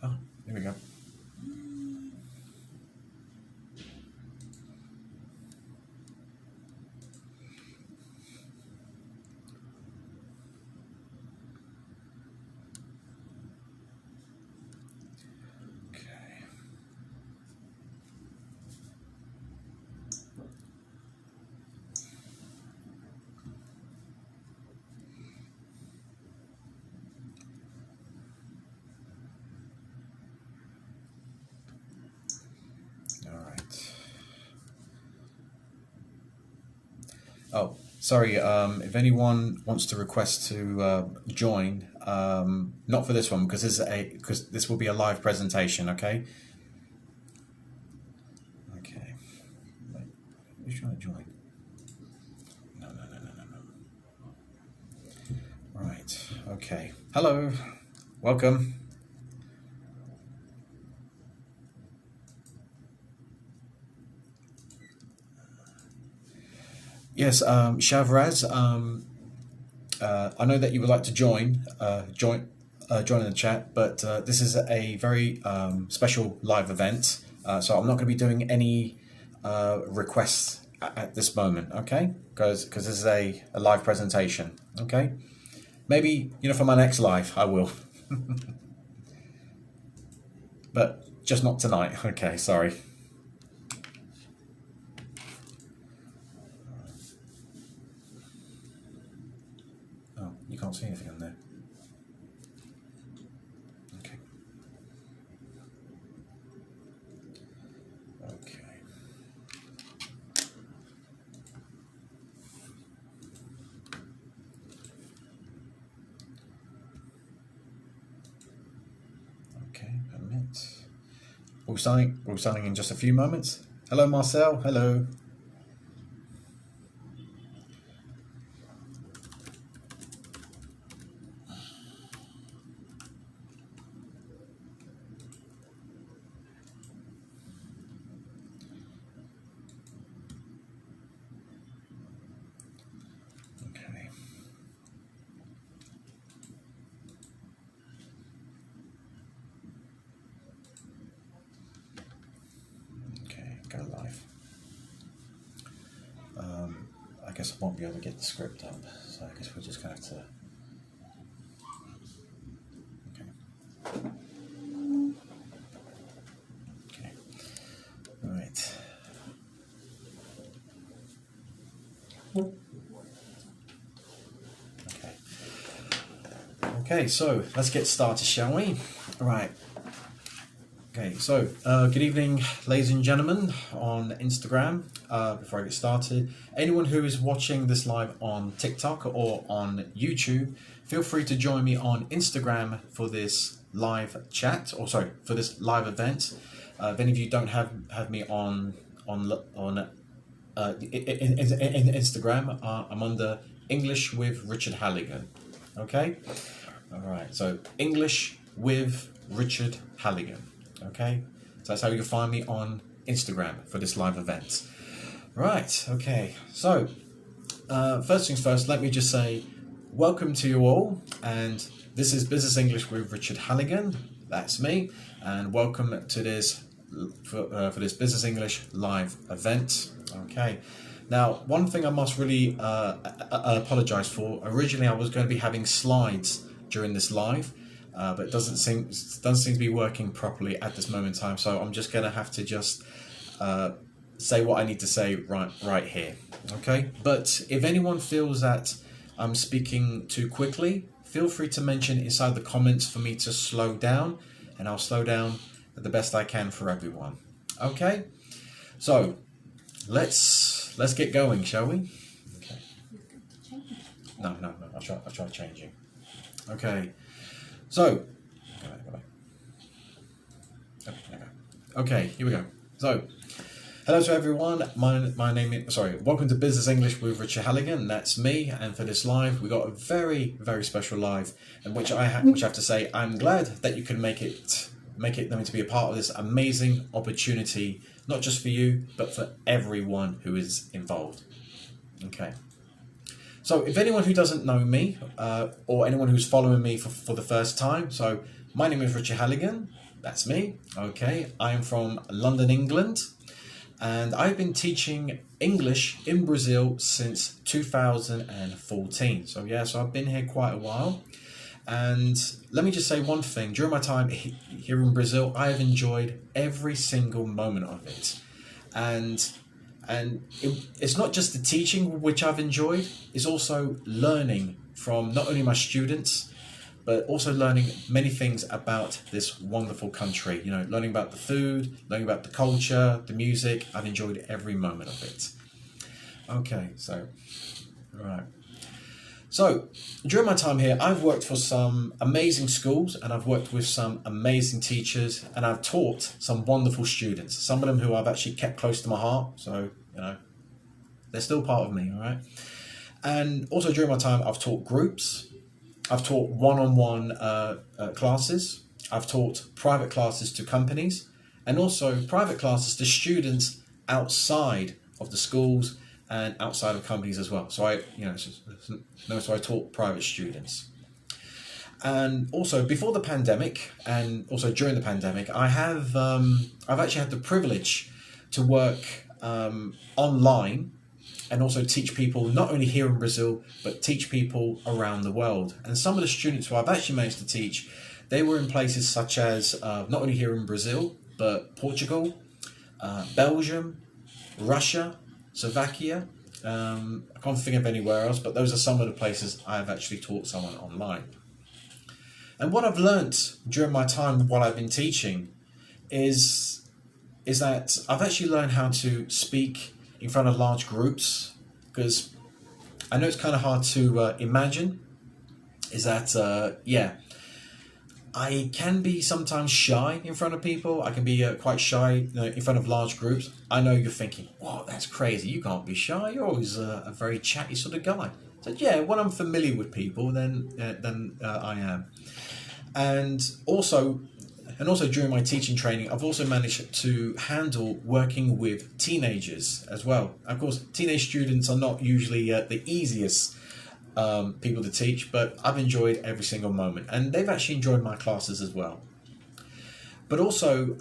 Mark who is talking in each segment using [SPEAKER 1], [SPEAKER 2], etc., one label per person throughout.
[SPEAKER 1] Oh, here we go. Okay. All right. Oh, sorry. If anyone wants to request to join, not for this one because this will be a live presentation. Okay. Okay. Wait, who's trying to join? No, no, no, no, no, no. Right. Okay. Hello. Welcome. Yes, Shavraz. I know that you would like to join in the chat, but this is a very special live event, so I'm not going to be doing any requests at this moment, okay? Because this is a live presentation, okay? Maybe for my next live I will, but just not tonight. Okay, sorry. Oh, you can't see anything on there. Okay. Okay. Okay, a minute. We'll starting in just a few moments. Hello, Marcel. Hello. Okay. Okay, go live. I guess I won't be able to get the script up, so I guess we're just going to have to. Okay. Okay. All right. Okay. Okay, so let's get started, shall we? All right. Okay, so good evening, ladies and gentlemen, on Instagram. Before I get started, anyone who is watching this live on TikTok or on YouTube, feel free to join me on Instagram for this live chat, or sorry, for this live event. If any of you don't have me on Instagram, I'm under English with Richard Halligan. Okay, all right. So English with Richard Halligan. Okay, so that's how you'll find me on Instagram for this live event. Right, okay, so first things first, let me just say welcome to you all, and this is Business English with Richard Halligan, that's me, and welcome to this for this Business English live event. Okay, now one thing I must really apologize for. Originally I was going to be having slides during this live, but it doesn't seem to be working properly at this moment in time. So I'm just going to have to just say what I need to say right here. Okay. But if anyone feels that I'm speaking too quickly, feel free to mention inside the comments for me to slow down, and I'll slow down the best I can for everyone. Okay. So let's get going, shall we? Okay. No. I'll try changing. Okay. So, okay, here we go. So, hello to everyone. My name is welcome to Business English with Richard Halligan. That's me. And for this live, we got a very special live, in which I have to say I'm glad that you can make it to be a part of this amazing opportunity, not just for you, but for everyone who is involved. Okay. So if anyone who doesn't know me, or anyone who's following me for the first time, so my name is Richard Halligan. that's me. Okay, I am from London, England, and I've been teaching English in Brazil since 2014. So yeah, so I've been here quite a while. And let me just say one thing. During my time here in Brazil, I have enjoyed every single moment of it. And it's not just the teaching which I've enjoyed, it's also learning from not only my students, but also learning many things about this wonderful country. You know, learning about the food, learning about the culture, the music. I've enjoyed every moment of it. Okay, so, right. So, during my time here, I've worked for some amazing schools and I've worked with some amazing teachers and I've taught some wonderful students, some of them who I've actually kept close to my heart. So, you know, they're still part of me, all right? And also during my time, I've taught groups, I've taught one-on-one classes, I've taught private classes to companies and also private classes to students outside of the schools and outside of companies as well. So so I taught private students. And also before the pandemic and also during the pandemic, I've actually had the privilege to work online and also teach people not only here in Brazil, but teach people around the world. And some of the students who I've actually managed to teach, they were in places such as not only here in Brazil, but Portugal, Belgium, Russia, Slovakia. I can't think of anywhere else, but those are some of the places I've actually taught someone online. And what I've learnt during my time while I've been teaching is that I've actually learned how to speak in front of large groups, because I know it's kind of hard to imagine, is that, I can be sometimes shy in front of people. I can be quite shy in front of large groups. I know you're thinking, wow, that's crazy. You can't be shy. You're always a very chatty sort of guy. So yeah, when I'm familiar with people, then I am. And also during my teaching training, I've also managed to handle working with teenagers as well. Of course, teenage students are not usually the easiest people to teach, but I've enjoyed every single moment and they've actually enjoyed my classes as well. But also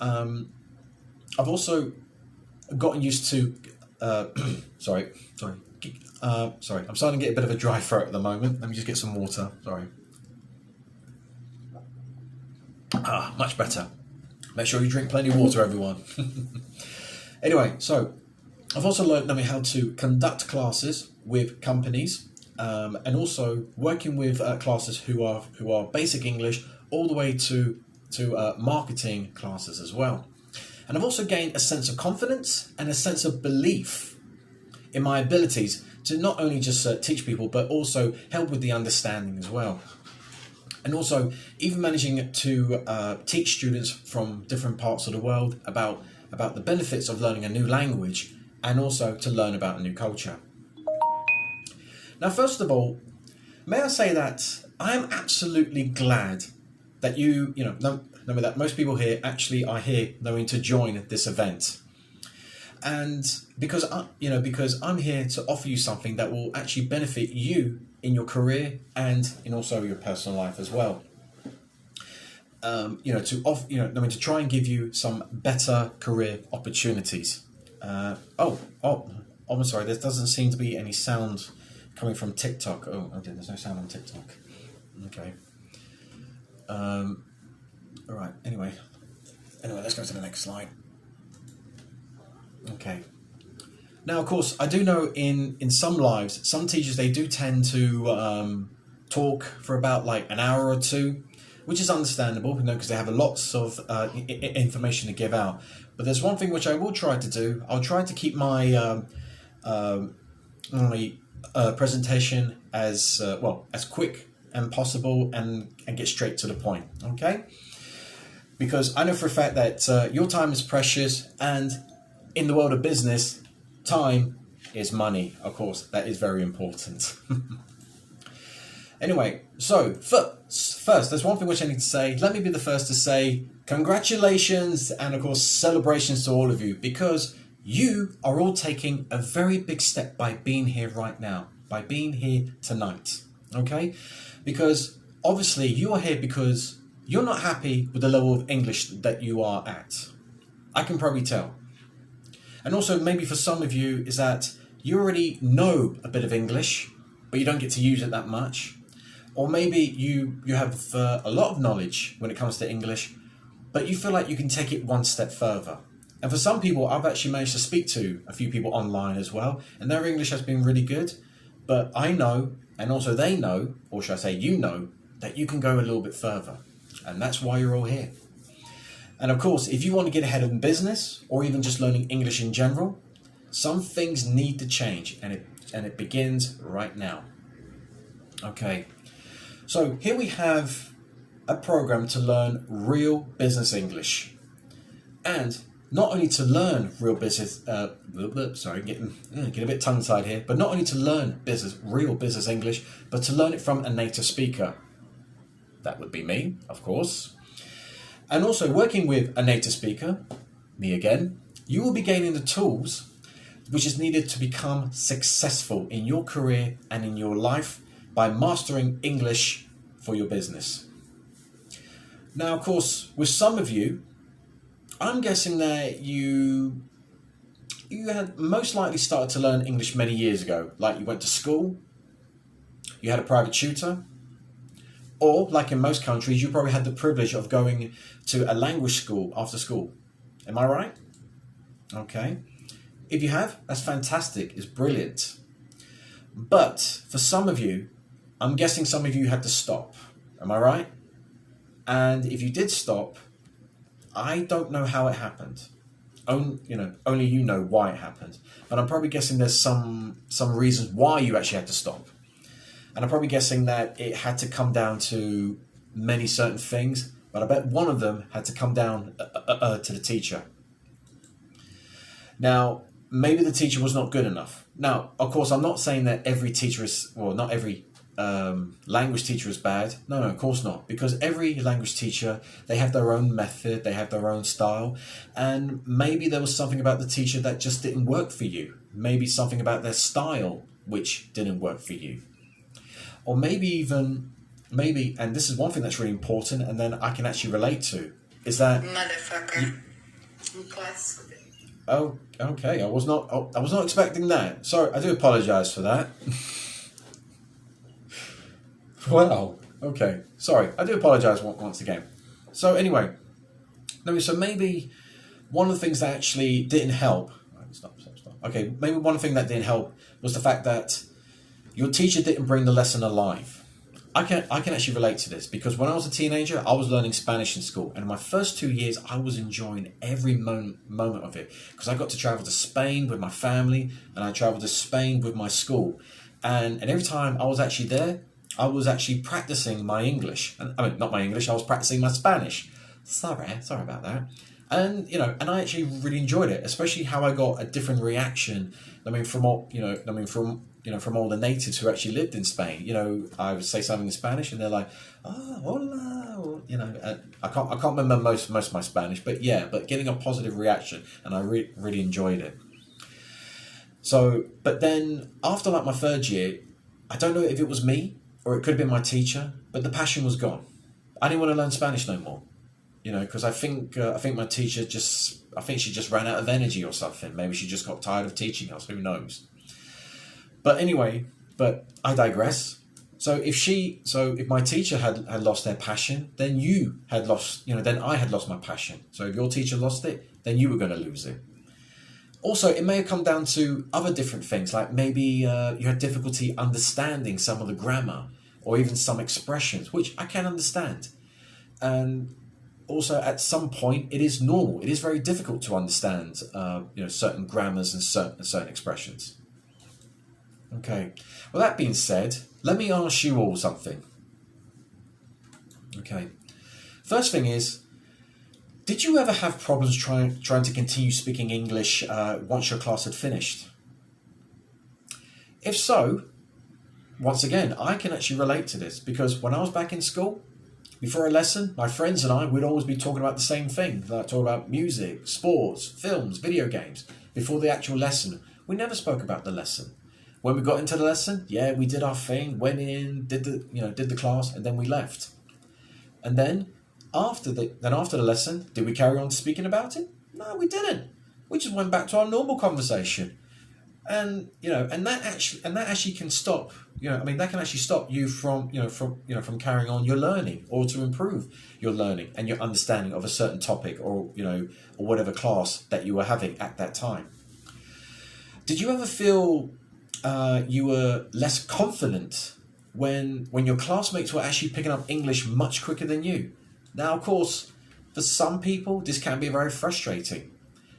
[SPEAKER 1] I've also gotten used to sorry, I'm starting to get a bit of a dry throat at the moment. Let me just get some water. Sorry. Much better. Make sure you drink plenty of water, everyone. Anyway, so I've also learned how to conduct classes with companies. And also working with classes who are basic English all the way to marketing classes as well. And I've also gained a sense of confidence and a sense of belief in my abilities to not only just teach people, but also help with the understanding as well. And also even managing to teach students from different parts of the world about the benefits of learning a new language and also to learn about a new culture. Now, first of all, may I say that I am absolutely glad that you know that most people here actually are here knowing to join this event. And because I'm here to offer you something that will actually benefit you in your career and in also your personal life as well. To try and give you some better career opportunities. I'm sorry, there doesn't seem to be any sound coming from TikTok. Oh, okay, there's no sound on TikTok. Okay. All right. Anyway, let's go to the next slide. Okay. Now, of course, I do know in some lives, some teachers, they do tend to talk for about like an hour or two, which is understandable, because they have lots of information to give out. But there's one thing which I will try to do. I'll try to keep my presentation as quick and possible and get straight to the point. Okay, because I know for a fact that your time is precious, and in the world of business, time is money. Of course, that is very important. Anyway, so first, there's one thing which I need to say. Let me be the first to say congratulations and of course celebrations to all of you, because you are all taking a very big step by being here right now, by being here tonight. Okay, because obviously you are here because you're not happy with the level of English that you are at. I can probably tell. And also, maybe for some of you, is that you already know a bit of English, but you don't get to use it that much. Or maybe you have a lot of knowledge when it comes to English, but you feel like you can take it one step further. And for some people, I've actually managed to speak to a few people online as well, and their English has been really good. But I know, and also they know, or should I say you know, that you can go a little bit further. And that's why you're all here. And of course, if you want to get ahead in business, or even just learning English in general, some things need to change, and it begins right now. Okay, so here we have a program to learn real business English. And not only to learn real business, getting a bit tongue-tied here, but not only to learn real business English, but to learn it from a native speaker. That would be me, of course. And also working with a native speaker, me again, you will be gaining the tools which is needed to become successful in your career and in your life by mastering English for your business. Now, of course, with some of you, I'm guessing that you had most likely started to learn English many years ago, like you went to school, you had a private tutor, or like in most countries, you probably had the privilege of going to a language school after school. Am I right? Okay. If you have, that's fantastic. It's brilliant. But for some of you, I'm guessing some of you had to stop. Am I right? And if you did stop, I don't know how it happened. Only you know why it happened. But I'm probably guessing there's some reasons why you actually had to stop. And I'm probably guessing that it had to come down to many certain things, but I bet one of them had to come down to the teacher. Now, maybe the teacher was not good enough. Now, of course, I'm not saying that every teacher not every language teacher is bad. No, of course not. Because every language teacher, they have their own method, they have their own style. And maybe there was something about the teacher that just didn't work for you. Maybe something about their style which didn't work for you. Or maybe, and this is one thing that's really important, and then I can actually relate to, is that... Motherfucker. Oh, okay. I was not expecting that. Sorry, I do apologise for that. Wow. Okay. Sorry, I do apologise once again. So anyway, so maybe one of the things that actually didn't help... Stop. Okay, maybe one thing that didn't help was the fact that your teacher didn't bring the lesson alive. I can actually relate to this because when I was a teenager, I was learning Spanish in school. And in my first 2 years, I was enjoying every moment of it because I got to travel to Spain with my family and I traveled to Spain with my school. And every time I was actually there, I was actually practicing my English. Not my English, I was practicing my Spanish. Sorry about that. And, and I actually really enjoyed it, especially how I got a different reaction. From all the natives who actually lived in Spain. I would say something in Spanish and they're like, oh, hola, or, I can't remember most of my Spanish, but getting a positive reaction, and I really enjoyed it. So, but then after like my third year, I don't know if it was me or it could have been my teacher, but the passion was gone. I didn't want to learn Spanish no more. Because I think my teacher she just ran out of energy or something. Maybe she just got tired of teaching us. Who knows? But anyway, I digress. So if my teacher had lost their passion, then you had lost. Then I had lost my passion. So if your teacher lost it, then you were going to lose it. Also, it may have come down to other different things, like maybe you had difficulty understanding some of the grammar or even some expressions, which I can understand, and also, at some point, it is normal. It is very difficult to understand, certain grammars and certain expressions. Okay. Well, that being said, let me ask you all something. Okay. First thing is, did you ever have problems trying to continue speaking English once your class had finished? If so, once again, I can actually relate to this because when I was back in school, before a lesson, my friends and I would always be talking about the same thing. Like talk about music, sports, films, video games. Before the actual lesson, we never spoke about the lesson. When we got into the lesson, we did our thing, went in, did the class, and then we left. And then after the lesson, did we carry on speaking about it? No, we didn't. We just went back to our normal conversation. And and that actually can stop. That can actually stop you from from carrying on your learning, or to improve your learning and your understanding of a certain topic, or or whatever class that you were having at that time. Did you ever feel you were less confident when your classmates were actually picking up English much quicker than you? Now, of course, for some people, this can be very frustrating,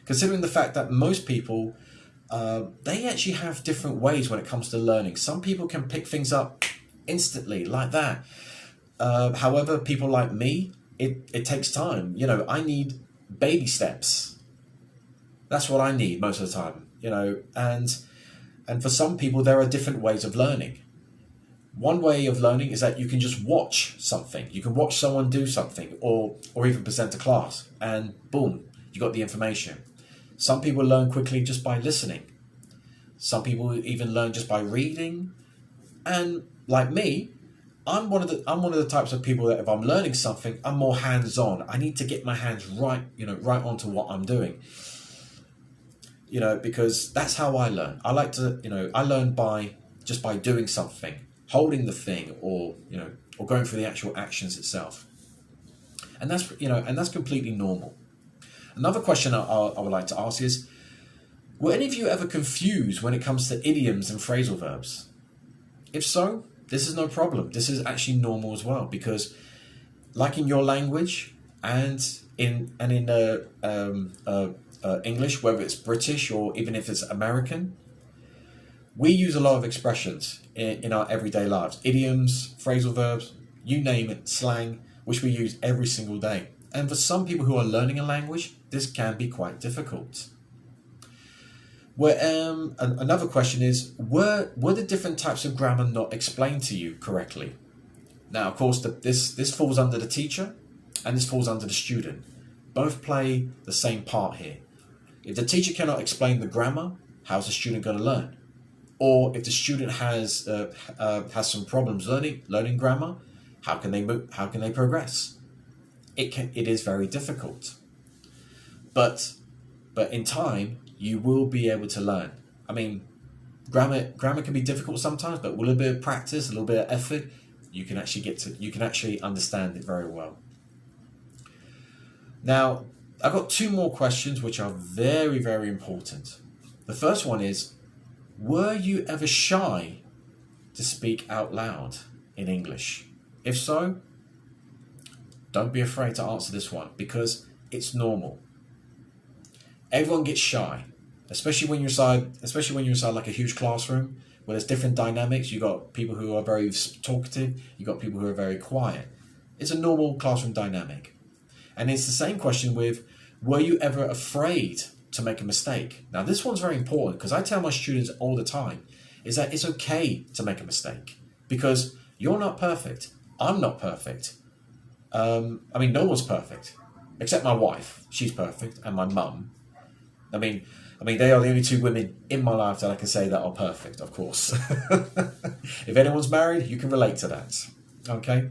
[SPEAKER 1] considering the fact that most people, they actually have different ways when it comes to learning. Some people can pick things up instantly like that. However, people like me, it takes time. I need baby steps. That's what I need most of the time. And for some people, there are different ways of learning. One way of learning is that you can just watch something. You can watch someone do something, or even present a class, and boom, you got the information. Some people learn quickly just by listening. Some people even learn just by reading. And like me, I'm one of the types of people that if I'm learning something, I'm more hands-on. I need to get my hands right onto what I'm doing. Because that's how I learn. I like to, I learn by doing something, holding the thing, or going through the actual actions itself. And that's completely normal. Another question I would like to ask is, were any of you ever confused when it comes to idioms and phrasal verbs? If so, this is no problem. This is actually normal as well, because like in your language and in English, whether it's British or even if it's American, we use a lot of expressions in our everyday lives. Idioms, phrasal verbs, you name it, slang, which we use every single day. And for some people who are learning a language, this can be quite difficult. Another question is, were the different types of grammar not explained to you correctly? Now, of course, this falls under the teacher and this falls under the student. Both play the same part here. If the teacher cannot explain the grammar, how's the student going to learn? Or if the student has some problems learning grammar, how can they progress? It is very difficult. But in time, you will be able to learn. Grammar can be difficult sometimes, but with a little bit of practice, a little bit of effort, you can actually understand it very well. Now, I've got two more questions which are very, very important. The first one is, were you ever shy to speak out loud in English? If so, don't be afraid to answer this one, because it's normal. Everyone gets shy, especially when you're inside like a huge classroom where there's different dynamics. You got people who are very talkative, you got people who are very quiet. It's a normal classroom dynamic. And it's the same question with, were you ever afraid to make a mistake? Now, this one's very important, because I tell my students all the time, is that it's okay to make a mistake, because you're not perfect. I'm not perfect. No one's perfect, except my wife. She's perfect, and my mum. They are the only two women in my life that I can say that are perfect, of course. If anyone's married, you can relate to that. Okay?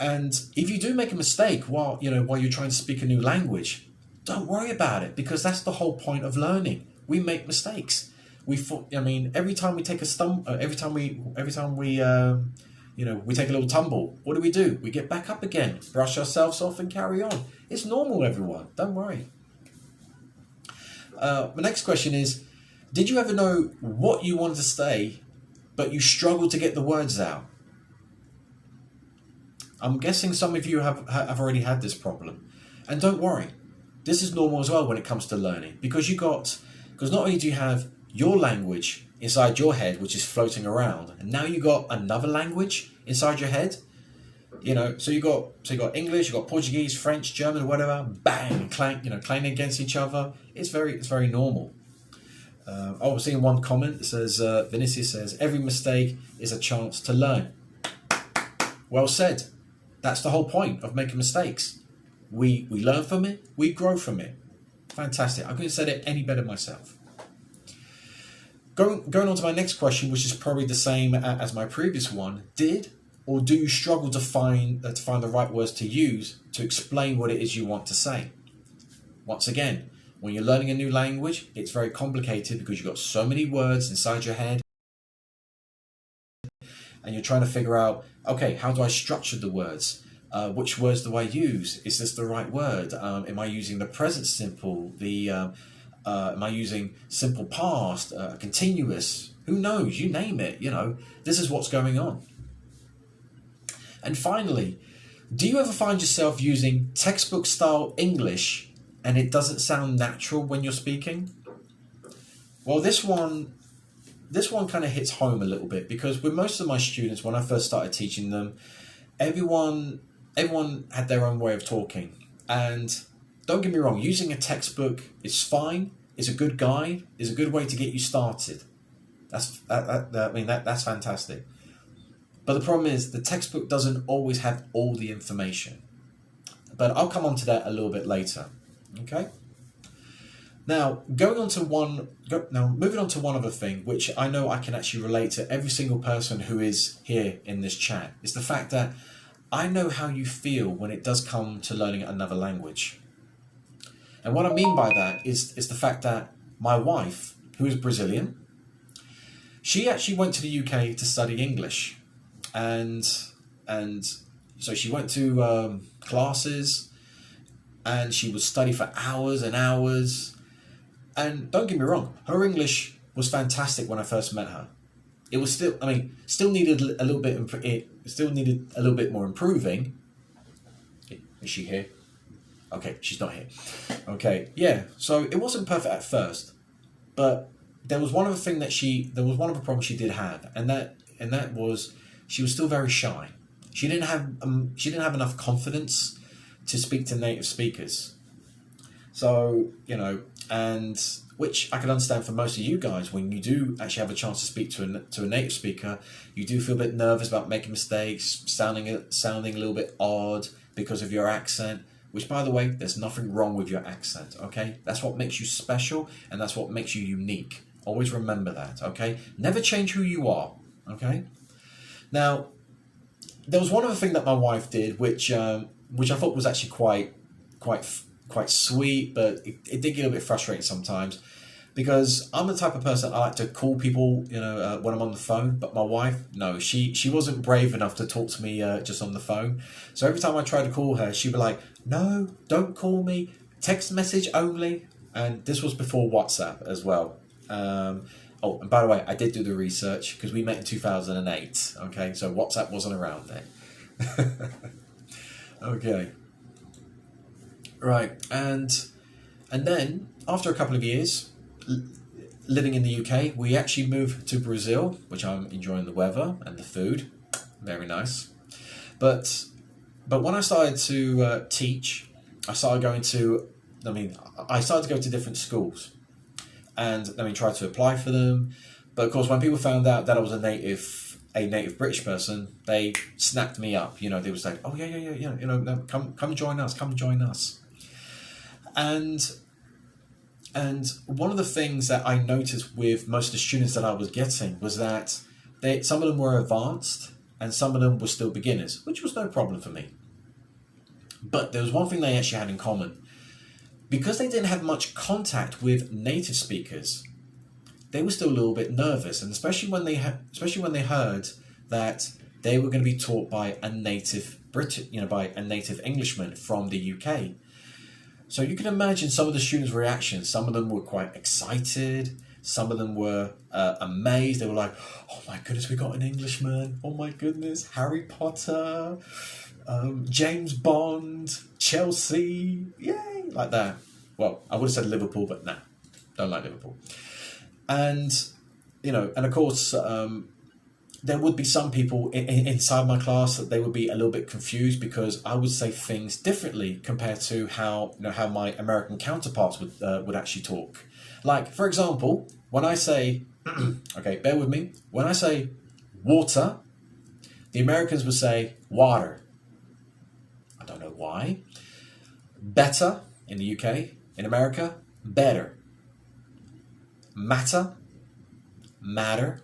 [SPEAKER 1] And if you do make a mistake while you're trying to speak a new language, don't worry about it, because that's the whole point of learning. We make mistakes. Every time we take a we take a little tumble, what do? We get back up again, brush ourselves off, and carry on. It's normal, everyone. Don't worry. The next question is, did you ever know what you wanted to say, but you struggled to get the words out? I'm guessing some of you have already had this problem. And don't worry, this is normal as well when it comes to learning, because not only do you have your language inside your head, which is floating around, and now you got another language inside your head. So you got English, you got Portuguese, French, German, whatever, bang, clank, clanging against each other. It's very normal. I was seeing one comment that says, Vinicius says, every mistake is a chance to learn. Well said. That's the whole point of making mistakes. We learn from it, we grow from it. Fantastic. I couldn't have said it any better myself. Going on to my next question, which is probably the same as my previous one. Did or do you struggle to find the right words to use to explain what it is you want to say? Once again, when you're learning a new language, it's very complicated because you've got so many words inside your head, and you're trying to figure out, okay, how do I structure the words? Which words do I use? Is this the right word? Am I using the present simple? Am I using simple past? Continuous? Who knows? You name it. This is what's going on. And finally, do you ever find yourself using textbook style English and it doesn't sound natural when you're speaking? Well, this one kind of hits home a little bit, because with most of my students, when I first started teaching them, everyone had their own way of talking. And don't get me wrong, using a textbook is fine. It's a good guide. It's a good way to get you started. That's fantastic. But the problem is the textbook doesn't always have all the information. But I'll come on to that a little bit later. Okay? Now, moving on to one other thing, which I know I can actually relate to every single person who is here in this chat, is the fact that I know how you feel when it does come to learning another language. And what I mean by that is the fact that my wife, who is Brazilian, she actually went to the UK to study English. And so she went to classes, and she would study for hours and hours. And don't get me wrong, her English was fantastic when I first met her. It was still needed a little bit more improving. Is she here? Okay, she's not here. Okay, yeah. So it wasn't perfect at first, but there was one other problem she did have, and that was she was still very shy. She didn't have enough confidence to speak to native speakers. So, and which I can understand for most of you guys, when you do actually have a chance to speak to a native speaker, you do feel a bit nervous about making mistakes, sounding a little bit odd because of your accent, which, by the way, there's nothing wrong with your accent, okay? That's what makes you special, and that's what makes you unique. Always remember that, okay? Never change who you are, okay? Now, there was one other thing that my wife did, which I thought was actually quite sweet, but it did get a bit frustrating sometimes, because I'm the type of person, I like to call people, when I'm on the phone, but my wife, no, she wasn't brave enough to talk to me just on the phone. So every time I tried to call her, she'd be like, no, don't call me, text message only. And this was before WhatsApp as well. Oh, and by the way, I did do the research, because we met in 2008, okay, so WhatsApp wasn't around then. Okay. Right, and then after a couple of years living in the UK, we actually moved to Brazil, which I'm enjoying the weather and the food, very nice. But when I started to teach, I started to go to different schools, and tried to apply for them. But of course, when people found out that I was a native British person, they snapped me up. They would say, "Oh yeah, no, come join us." And one of the things that I noticed with most of the students that I was getting was that some of them were advanced and some of them were still beginners, which was no problem for me. But there was one thing they actually had in common. Because they didn't have much contact with native speakers, they were still a little bit nervous, and especially when they heard that they were going to be taught by a native Englishman from the UK. So you can imagine some of the students' reactions. Some of them were quite excited. Some of them were amazed. They were like, "Oh my goodness, we got an Englishman! Oh my goodness, Harry Potter, James Bond, Chelsea, yay!" Like that. Well, I would have said Liverpool, but nah, don't like Liverpool. And and of course, there would be some people inside my class that they would be a little bit confused, because I would say things differently compared to how my American counterparts would actually talk. Like, for example, when I say, okay, bear with me. When I say water, the Americans would say water. I don't know why. Better in the UK, in America, better. Matter, matter.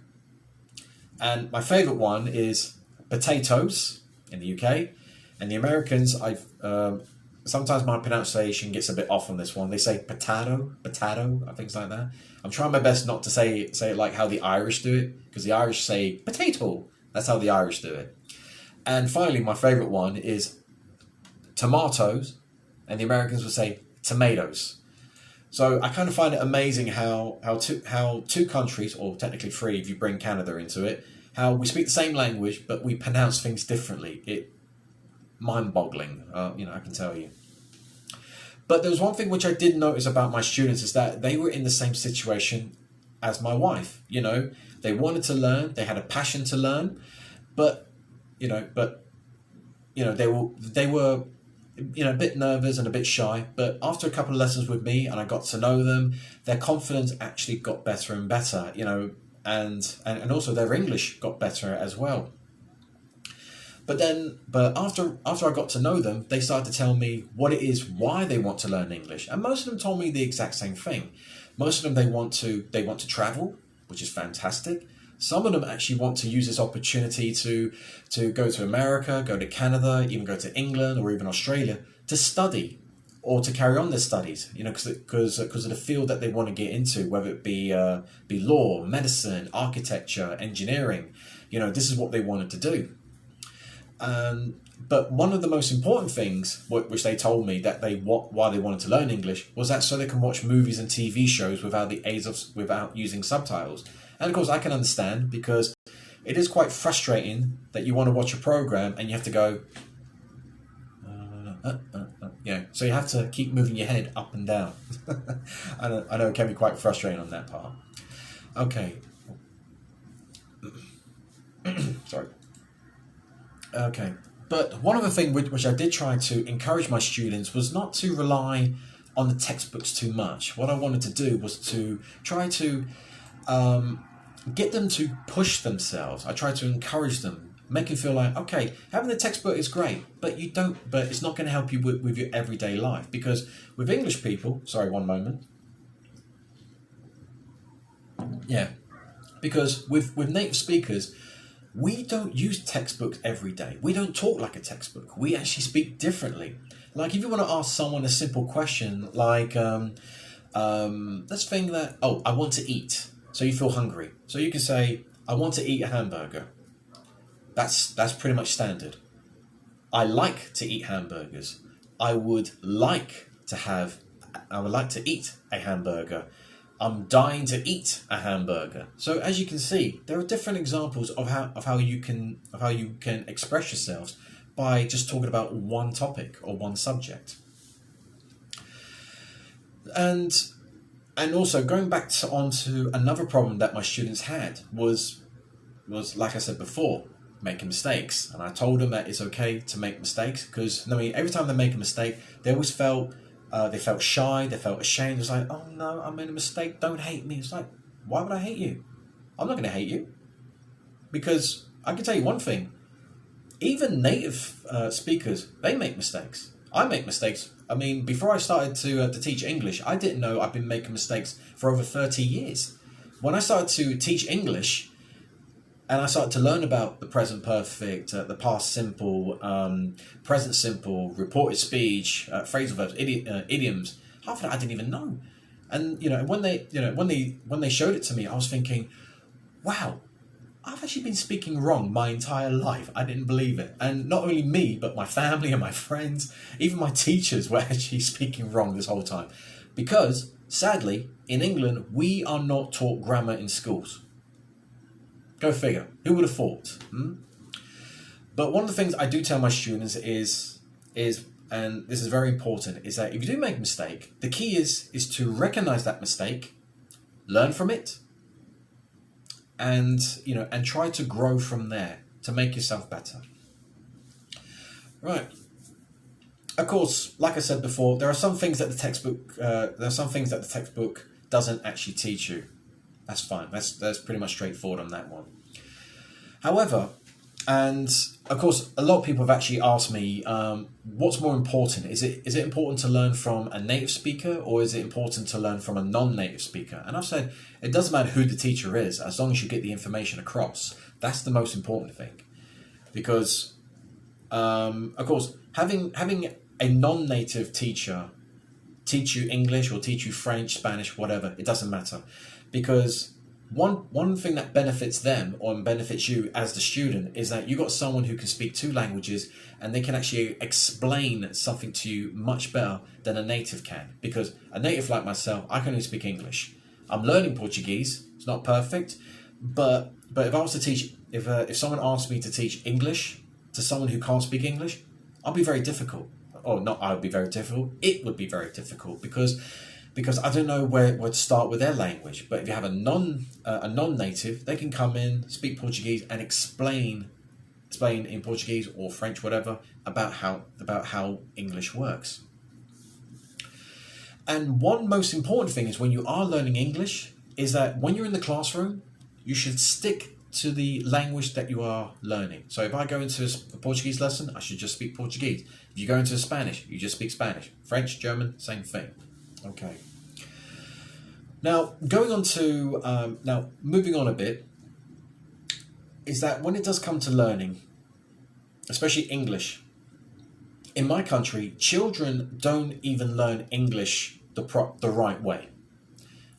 [SPEAKER 1] And my favorite one is potatoes in the UK, and the Americans, sometimes my pronunciation gets a bit off on this one. They say potato, things like that. I'm trying my best not to say it like how the Irish do it, because the Irish say potato. That's how the Irish do it. And finally, my favourite one is tomatoes, and the Americans would say tomatoes. So I kind of find it amazing how two countries, or technically three if you bring Canada into it, how we speak the same language but we pronounce things differently. It mind-boggling, I can tell you. But there was one thing which I did notice about my students is that they were in the same situation as my wife. They wanted to learn, they had a passion to learn, but they were a bit nervous and a bit shy. But after a couple of lessons with me and I got to know them, their confidence actually got better and better. And also their English got better as well. But after I got to know them, they started to tell me what it is, why they want to learn English. And most of them told me the exact same thing. Most of them, they want to travel, which is fantastic. Some of them actually want to use this opportunity to go to America, go to Canada, even go to England or even Australia to study or to carry on their studies, because of the field that they want to get into, whether it be law, medicine, architecture, engineering. This is what they wanted to do. But one of the most important things which they told me that why they wanted to learn English was that so they can watch movies and TV shows without using subtitles. And of course I can understand, because it is quite frustrating that you want to watch a program and you have to go so you have to keep moving your head up and down. I know it can be quite frustrating on that part. Okay. Sorry. Okay, but one other thing which I did try to encourage my students was not to rely on the textbooks too much. What I wanted to do was to try to get them to push themselves. I tried to encourage them, make them feel like, okay, having the textbook is great, but it's not going to help you with your everyday life. Because with English people, sorry, one moment. Yeah, because with native speakers, we don't use textbooks every day. We don't talk like a textbook. We actually speak differently. Like if you want to ask someone a simple question, like let's think that, I want to eat. So you feel hungry. So you can say, I want to eat a hamburger. That's pretty much standard. I like to eat hamburgers. I would like to eat a hamburger. I'm dying to eat a hamburger. So as you can see, there are different examples of how you can express yourselves by just talking about one topic or one subject. And also going back onto another problem that my students had was like I said before, making mistakes. And I told them that it's okay to make mistakes, because every time they make a mistake, they always felt shy, they felt ashamed. It's like, oh no, I made a mistake, don't hate me. It's like, why would I hate you? I'm not going to hate you. Because I can tell you one thing, even native speakers, they make mistakes. I make mistakes. Before I started to teach English, I didn't know I've been making mistakes for over 30 years. When I started to teach English, and I started to learn about the present perfect, the past simple, present simple, reported speech, phrasal verbs, idioms. Half of that I didn't even know. And when they showed it to me, I was thinking, wow, I've actually been speaking wrong my entire life. I didn't believe it. And not only me, but my family and my friends, even my teachers were actually speaking wrong this whole time. Because sadly, in England, we are not taught grammar in schools. Go figure. Who would have thought? But one of the things I do tell my students is, and this is very important, is that if you do make a mistake, the key is to recognize that mistake, learn from it, and try to grow from there to make yourself better. Right. Of course, like I said before, there are some things that the textbook doesn't actually teach you. That's fine. That's pretty much straightforward on that one. However, and of course, a lot of people have actually asked me, what's more important? Is it important to learn from a native speaker, or is it important to learn from a non-native speaker? And I've said, it doesn't matter who the teacher is, as long as you get the information across. That's the most important thing. because of course having a non-native teacher teach you English or teach you French, Spanish, whatever, it doesn't matter, because one thing that benefits them or benefits you as the student is that you got someone who can speak two languages and they can actually explain something to you much better than a native can. Because a native like myself, I can only speak English. I'm learning Portuguese. It's not perfect, but if I was to teach, if someone asked me to teach English to someone who can't speak English, I'll be very difficult. Or not, I would be very difficult. It would be very difficult because I don't know where to start with their language. But if you have a non-native, they can come in, speak Portuguese, and explain in Portuguese or French, whatever, about how English works. And one most important thing is when you are learning English is that when you're in the classroom, you should stick to the language that you are learning. So if I go into a Portuguese lesson, I should just speak Portuguese. If you go into Spanish, you just speak Spanish. French, German, same thing. Okay. Now, moving on a bit, is that when it does come to learning, especially English, in my country, children don't even learn English the right way.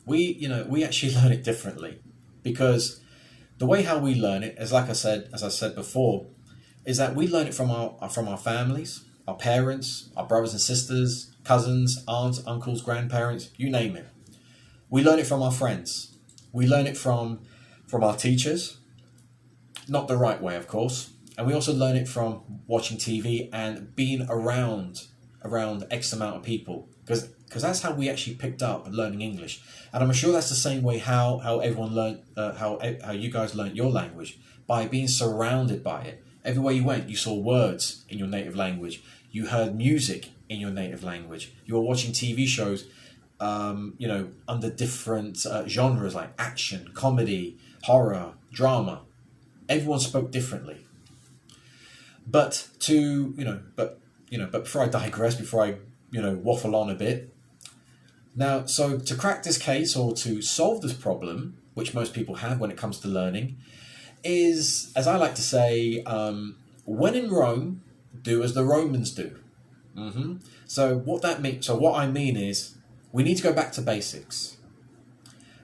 [SPEAKER 1] We actually learn it differently, because the way how we learn it is, as I said before, is that we learn it from our families, our parents, our brothers and sisters, cousins, aunts, uncles, grandparents, you name it. We learn it from our friends. We learn it from our teachers, not the right way, of course. And we also learn it from watching TV and being around X amount of people, because that's how we actually picked up learning English. And I'm sure that's the same way how everyone learned, how you guys learned your language, by being surrounded by it. Everywhere you went, you saw words in your native language. You heard music in your native language. You were watching TV shows, under different genres like action, comedy, horror, drama. Everyone spoke differently. But before I digress, before I waffle on a bit. Now, so to crack this case or to solve this problem, which most people have when it comes to learning, is, as I like to say, when in Rome, do as the Romans do. So what I mean is, we need to go back to basics.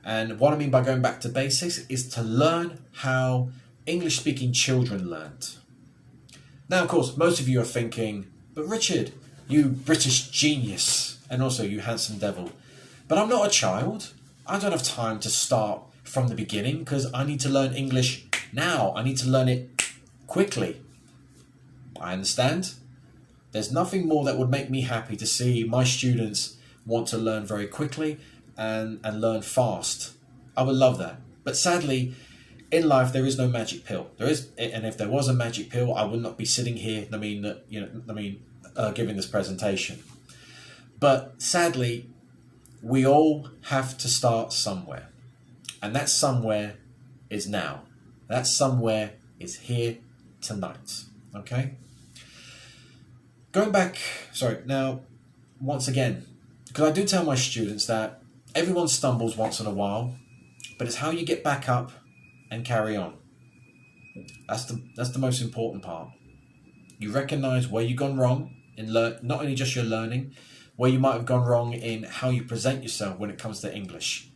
[SPEAKER 1] And what I mean by going back to basics is to learn how English-speaking children learned. Now, of course, most of you are thinking, but Richard, you British genius, and also you handsome devil. But I'm not a child. I don't have time to start from the beginning, because I need to learn English now. I need to learn it quickly. I understand. There's nothing more that would make me happy to see my students want to learn very quickly and learn fast. I would love that. But sadly, in life, there is no magic pill. And if there was a magic pill, I would not be sitting here. Giving this presentation. But sadly, we all have to start somewhere, and that somewhere is now. That somewhere is here tonight. Okay. Going back. Sorry. Now, once again, because I do tell my students that everyone stumbles once in a while, but it's how you get back up and carry on. That's the most important part. You recognize where you've gone wrong in not only just your learning, where you might have gone wrong in how you present yourself when it comes to English.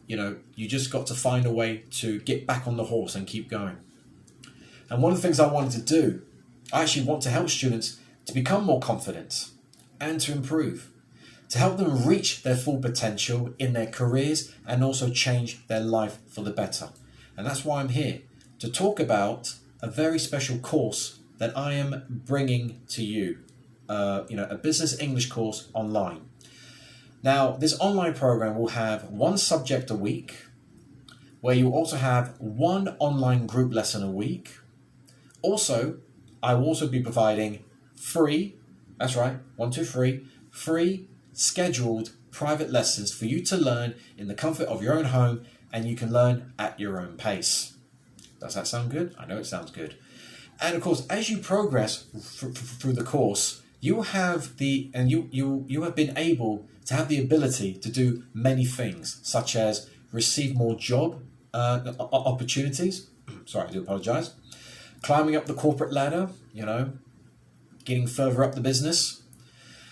[SPEAKER 1] You just got to find a way to get back on the horse and keep going. And one of the things I wanted to do, I actually want to help students to become more confident and to improve, to help them reach their full potential in their careers and also change their life for the better. And that's why I'm here, to talk about a very special course that I am bringing to you, a business English course online. Now, this online program will have one subject a week, where you also have one online group lesson a week. Also, I will also be providing free, that's right, 1, 2, 3, free scheduled private lessons for you to learn in the comfort of your own home, and you can learn at your own pace. Does that sound good? I know it sounds good. And of course, as you progress through the course, you have you have been able to have the ability to do many things, such as receive more job opportunities. Sorry, I do apologise. climbing up the corporate ladder, getting further up the business,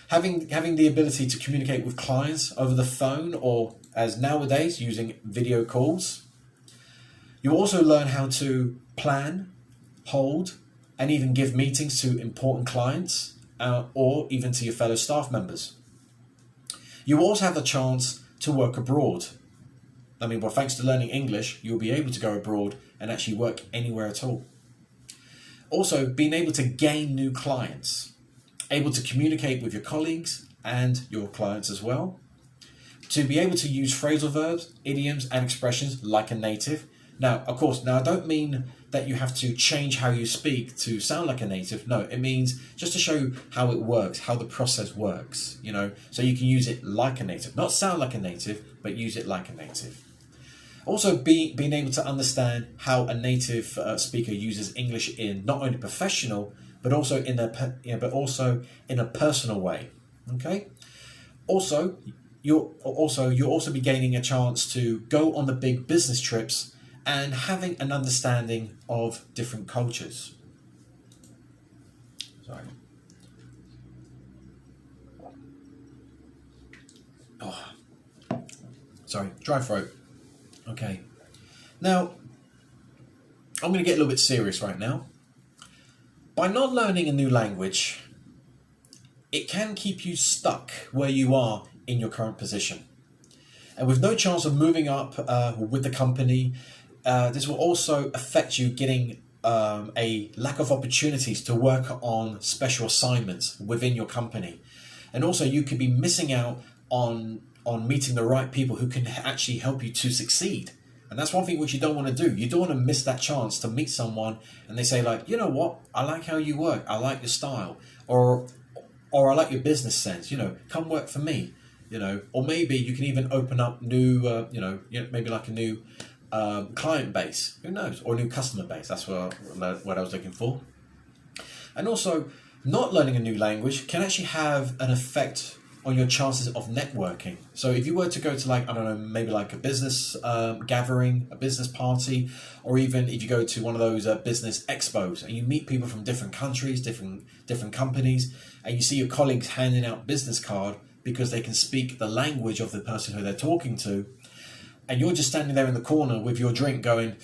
[SPEAKER 1] having the ability to communicate with clients over the phone or, as nowadays, using video calls. You also learn how to plan, hold, and even give meetings to important clients or even to your fellow staff members. You also have the chance to work abroad. Well, thanks to learning English, you'll be able to go abroad and actually work anywhere at all. Also, being able to gain new clients, able to communicate with your colleagues and your clients as well, to be able to use phrasal verbs, idioms, and expressions like a native. Now, of course, I don't mean that you have to change how you speak to sound like a native. No, it means just to show you how it works, how the process works, so you can use it like a native. Not sound like a native, but use it like a native. Also, being able to understand how a native speaker uses English in not only professional, but also in a personal way. Okay. Also, you'll also be gaining a chance to go on the big business trips and having an understanding of different cultures. Sorry. Sorry, dry throat. Okay. Now, I'm going to get a little bit serious right now. By not learning a new language, it can keep you stuck where you are in your current position. And with no chance of moving up with the company, this will also affect you getting a lack of opportunities to work on special assignments within your company. And also you could be missing out on meeting the right people who can actually help you to succeed. And that's one thing which you don't want to do. You don't want to miss that chance to meet someone and they say, like, you know what, I like how you work, I like your style, or I like your business sense, come work for me, or maybe you can even open up new, maybe like a new client base, who knows, or a new customer base. That's what I was looking for. And also, not learning a new language can actually have an effect on your chances of networking. So if you were to go to maybe like a business gathering, a business party, or even if you go to one of those business expos and you meet people from different countries, different companies, and you see your colleagues handing out business card because they can speak the language of the person who they're talking to, and you're just standing there in the corner with your drink going,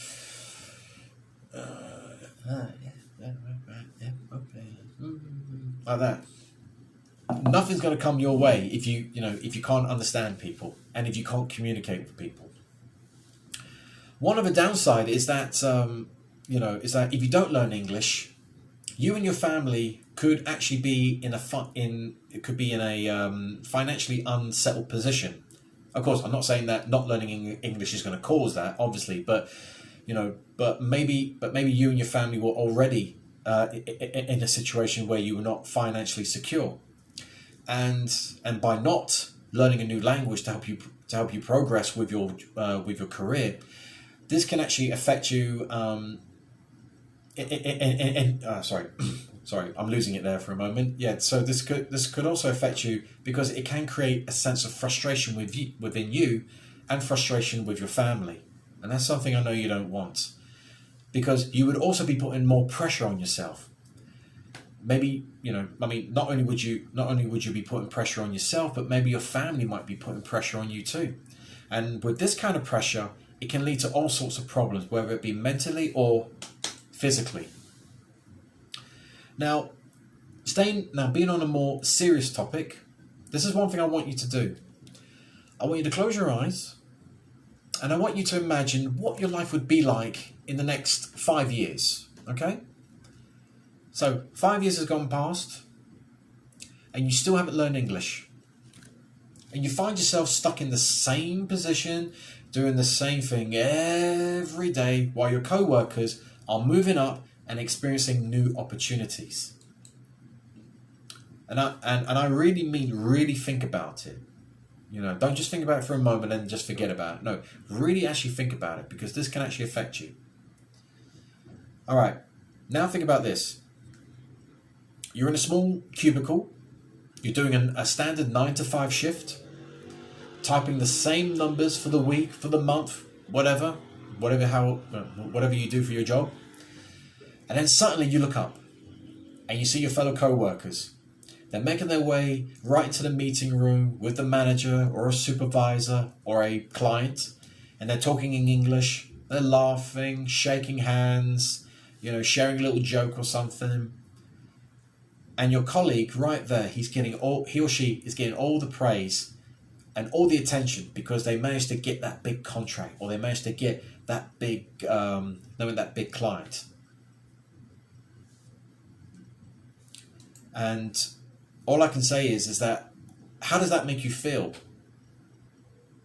[SPEAKER 1] like that. Nothing's going to come your way if you can't understand people and if you can't communicate with people. One of the downside is that is that if you don't learn English, you and your family could actually be in a financially unsettled position. Of course, I'm not saying that not learning English is going to cause that, obviously, but maybe you and your family were already in a situation where you were not financially secure. And by not learning a new language to help you progress with your career, this can actually affect you. Sorry, I'm losing it there for a moment. Yeah, so this could also affect you because it can create a sense of frustration within you, and frustration with your family, and that's something I know you don't want, because you would also be putting more pressure on yourself. Maybe, not only would you be putting pressure on yourself, but maybe your family might be putting pressure on you too. And with this kind of pressure, it can lead to all sorts of problems, whether it be mentally or physically. Now, being on a more serious topic, this is one thing I want you to do. I want you to close your eyes, and I want you to imagine what your life would be like in the next 5 years, okay? So 5 years has gone past and you still haven't learned English. And you find yourself stuck in the same position, doing the same thing every day while your co-workers are moving up and experiencing new opportunities. And I really mean really think about it. Don't just think about it for a moment and just forget about it. No, really actually think about it, because this can actually affect you. All right, now think about this. You're in a small cubicle, you're doing a standard 9-to-5 shift, typing the same numbers for the week, for the month, whatever you do for your job. And then suddenly you look up and you see your fellow co-workers. They're making their way right into the meeting room with the manager or a supervisor or a client, and they're talking in English. They're laughing, shaking hands, sharing a little joke or something. And your colleague right there, he or she is getting all the praise and all the attention because they managed to get that big contract, or they managed to get that big, that big client. And all I can say is that, how does that make you feel?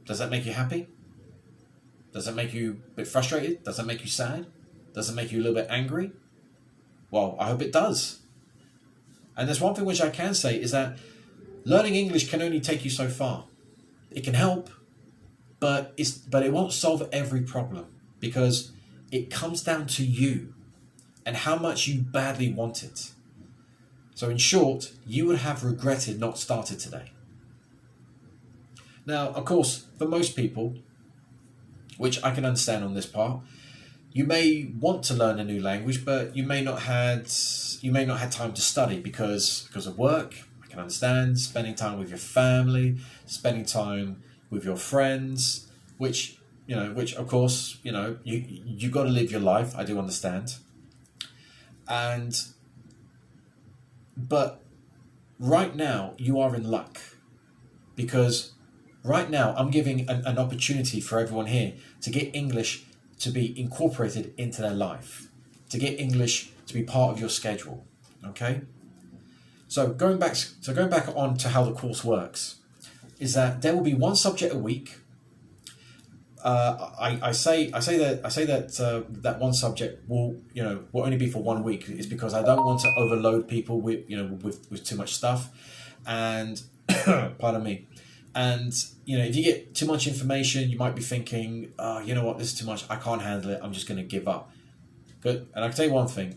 [SPEAKER 1] Does that make you happy? Does that make you a bit frustrated? Does that make you sad? Does it make you a little bit angry? Well, I hope it does. And there's one thing which I can say is that learning English can only take you so far. It can help, but it won't solve every problem, because it comes down to you and how much you badly want it. So in short, you would have regretted not starting today. Now, of course, for most people, which I can understand on this part, you may want to learn a new language, but you may not had time to study because of work. I can understand spending time with your family, spending time with your friends, which of course, you got to live your life. I do understand. But right now you are in luck, because right now I'm giving an opportunity for everyone here to get English to be incorporated into their life, to get English to be part of your schedule. Okay? So going back on to how the course works, is that there will be one subject a week. I say that one subject will only be for 1 week. It's because I don't want to overload people with too much stuff, and pardon me. And if you get too much information, you might be thinking, oh, you know what, this is too much. I can't handle it. I'm just going to give up. Good. And I can tell you one thing.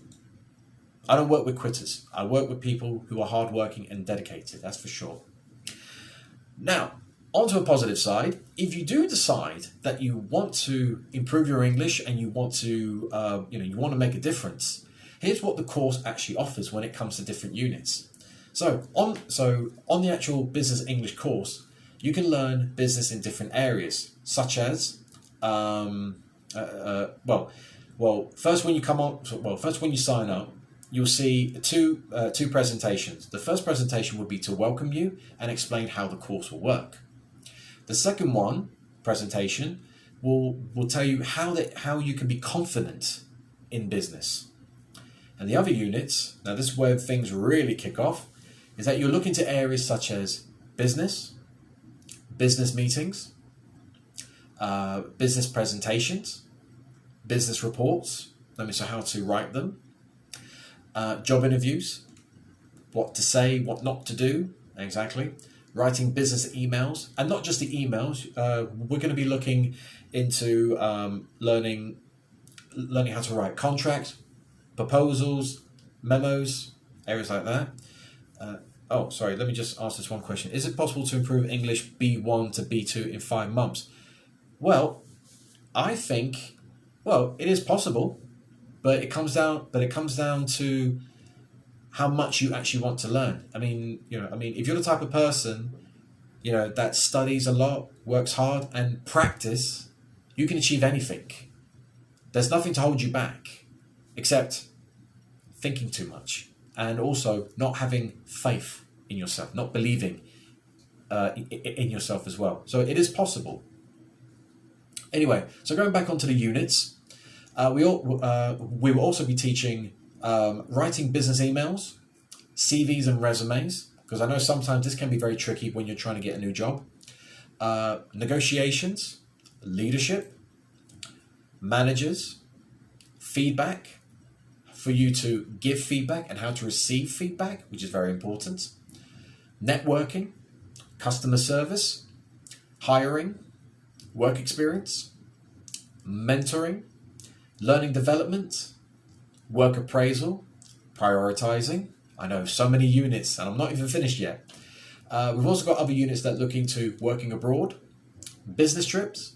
[SPEAKER 1] I don't work with quitters. I work with people who are hardworking and dedicated. That's for sure. Now, onto a positive side. If you do decide that you want to improve your English and you want to, you want to make a difference, here's what the course actually offers when it comes to different units. So on the actual business English course, you can learn business in different areas, such as, first when you sign up, you'll see two presentations. The first presentation would be to welcome you and explain how the course will work. The second presentation will tell you how you can be confident in business. And the other units, now this is where things really kick off, is that you'll look into areas such as business meetings, business presentations, business reports, so how to write them, job interviews, what to say, what not to do, exactly, writing business emails, and not just the emails. We're going to be looking into learning how to write contracts, proposals, memos, areas like that. Let me just ask this one question. Is it possible to improve English B1 to B2 in 5 months? Well, I think, it is possible, but it comes down to how much you actually want to learn. If you're the type of person, that studies a lot, works hard, and practice, you can achieve anything. There's nothing to hold you back, except thinking too much. And also not having faith in yourself, not believing in yourself as well. So it is possible. Anyway, so going back onto the units, we will also be teaching writing business emails, CVs and resumes, because I know sometimes this can be very tricky when you're trying to get a new job. Negotiations, leadership, managers, feedback, for you to give feedback and how to receive feedback, which is very important. Networking, customer service, hiring, work experience, mentoring, learning development, work appraisal, prioritizing. I know so many units and I'm not even finished yet. We've also got other units that look into working abroad, business trips,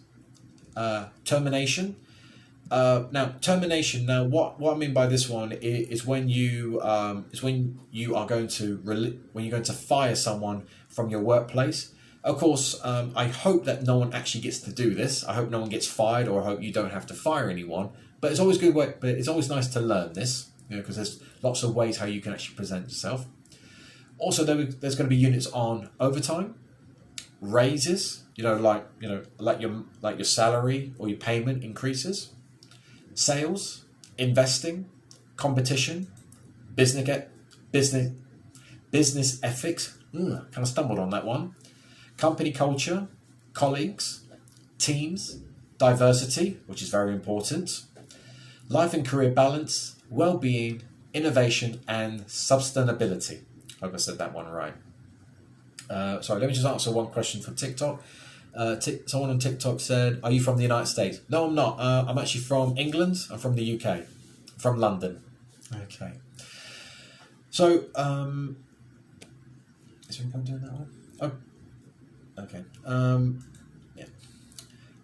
[SPEAKER 1] termination, Now termination. Now what I mean by this one is when you are going to when you're going to fire someone from your workplace. Of course, I hope that no one actually gets to do this. I hope no one gets fired, or I hope you don't have to fire anyone. But it's always good. But it's always nice to learn this, because there's lots of ways how you can actually present yourself. Also, there's going to be units on overtime, raises. Like your salary or your payment increases, sales, investing, competition, business business business ethics. Kind of stumbled on that one. Company culture, colleagues, teams, diversity, which is very important, life and career balance, well-being, innovation, and sustainability. Hope I said that one right. Sorry, let me just answer one question from TikTok. Someone on TikTok said, "Are you from the United States?" No, I'm not. I'm actually from England. I'm from the UK, from London. Okay. So, is there anyone doing that one? Oh, okay. Yeah.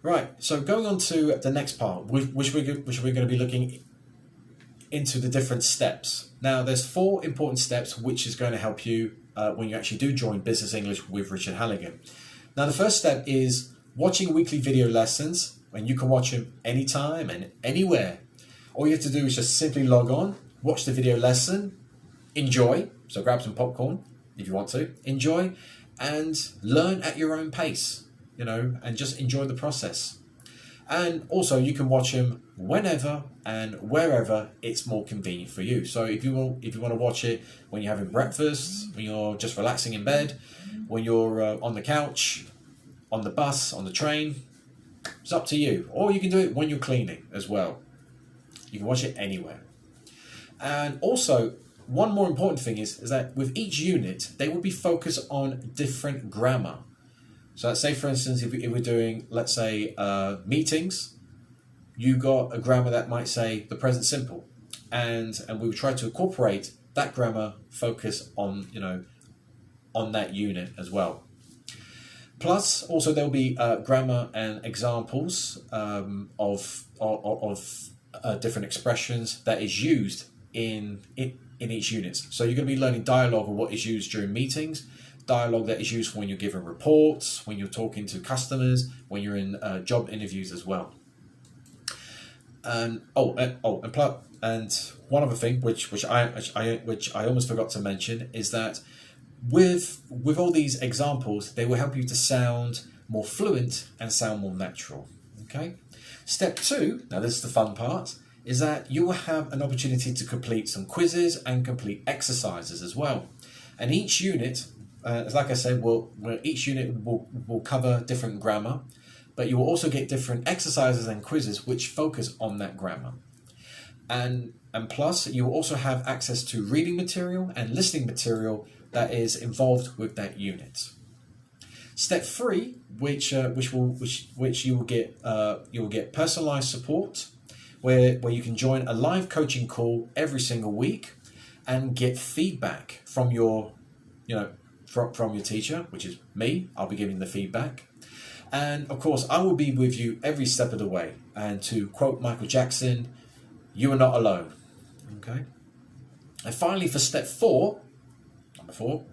[SPEAKER 1] Right. So going on to the next part, which we're going to be looking into the different steps. Now, there's 4 important steps which is going to help you when you actually do join Business English with Richard Halligan. Now, the first step is watching weekly video lessons, and you can watch them anytime and anywhere. All you have to do is just simply log on, watch the video lesson, enjoy. So grab some popcorn if you want to, enjoy, and learn at your own pace, and just enjoy the process. And also, you can watch them whenever and wherever it's more convenient for you. So if you want to watch it when you're having breakfast, when you're just relaxing in bed, when you're on the couch, on the bus, on the train, it's up to you. Or you can do it when you're cleaning as well. You can watch it anywhere. And also, one more important thing is that with each unit, they will be focused on different grammar. So let's say, for instance, if we're doing, let's say, meetings, you got a grammar that might say the present simple, and we would try to incorporate that grammar focus on on that unit as well. Plus, also there'll be grammar and examples of different expressions that is used in each unit. So you're going to be learning dialogue of what is used during meetings, dialogue that is used when you're giving reports, when you're talking to customers, when you're in job interviews as well. And and one other thing which I almost forgot to mention is that with all these examples, they will help you to sound more fluent and sound more natural. Okay. Step 2, now this is the fun part, is that you will have an opportunity to complete some quizzes and complete exercises as well. And each unit, like I said, each unit will cover different grammar, but you will also get different exercises and quizzes which focus on that grammar. And plus, you will also have access to reading material and listening material that is involved with that unit. Step 3, which you will get personalized support, where you can join a live coaching call every single week and get feedback from your from your teacher, which is me. I'll be giving the feedback. And of course, I will be with you every step of the way. And to quote Michael Jackson, "You are not alone." Okay. And finally, for step 4, number 4,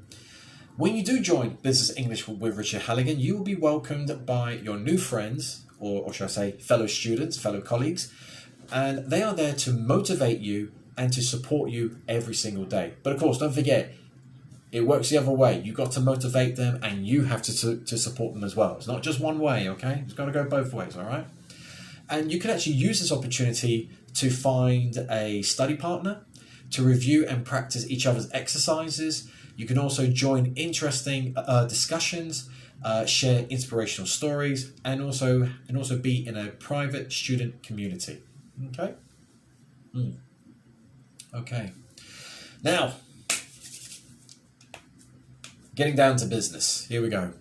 [SPEAKER 1] when you do join Business English with Richard Halligan, you will be welcomed by your new friends, or should I say, fellow students, fellow colleagues, and they are there to motivate you and to support you every single day. But of course, don't forget, it works the other way. You've got to motivate them, and you have to support them as well. It's not just one way, okay? It's got to go both ways, all right? And you can actually use this opportunity to find a study partner, to review and practice each other's exercises. You can also join interesting discussions, share inspirational stories, and also be in a private student community. Okay? Okay. Now, getting down to business. Here we go.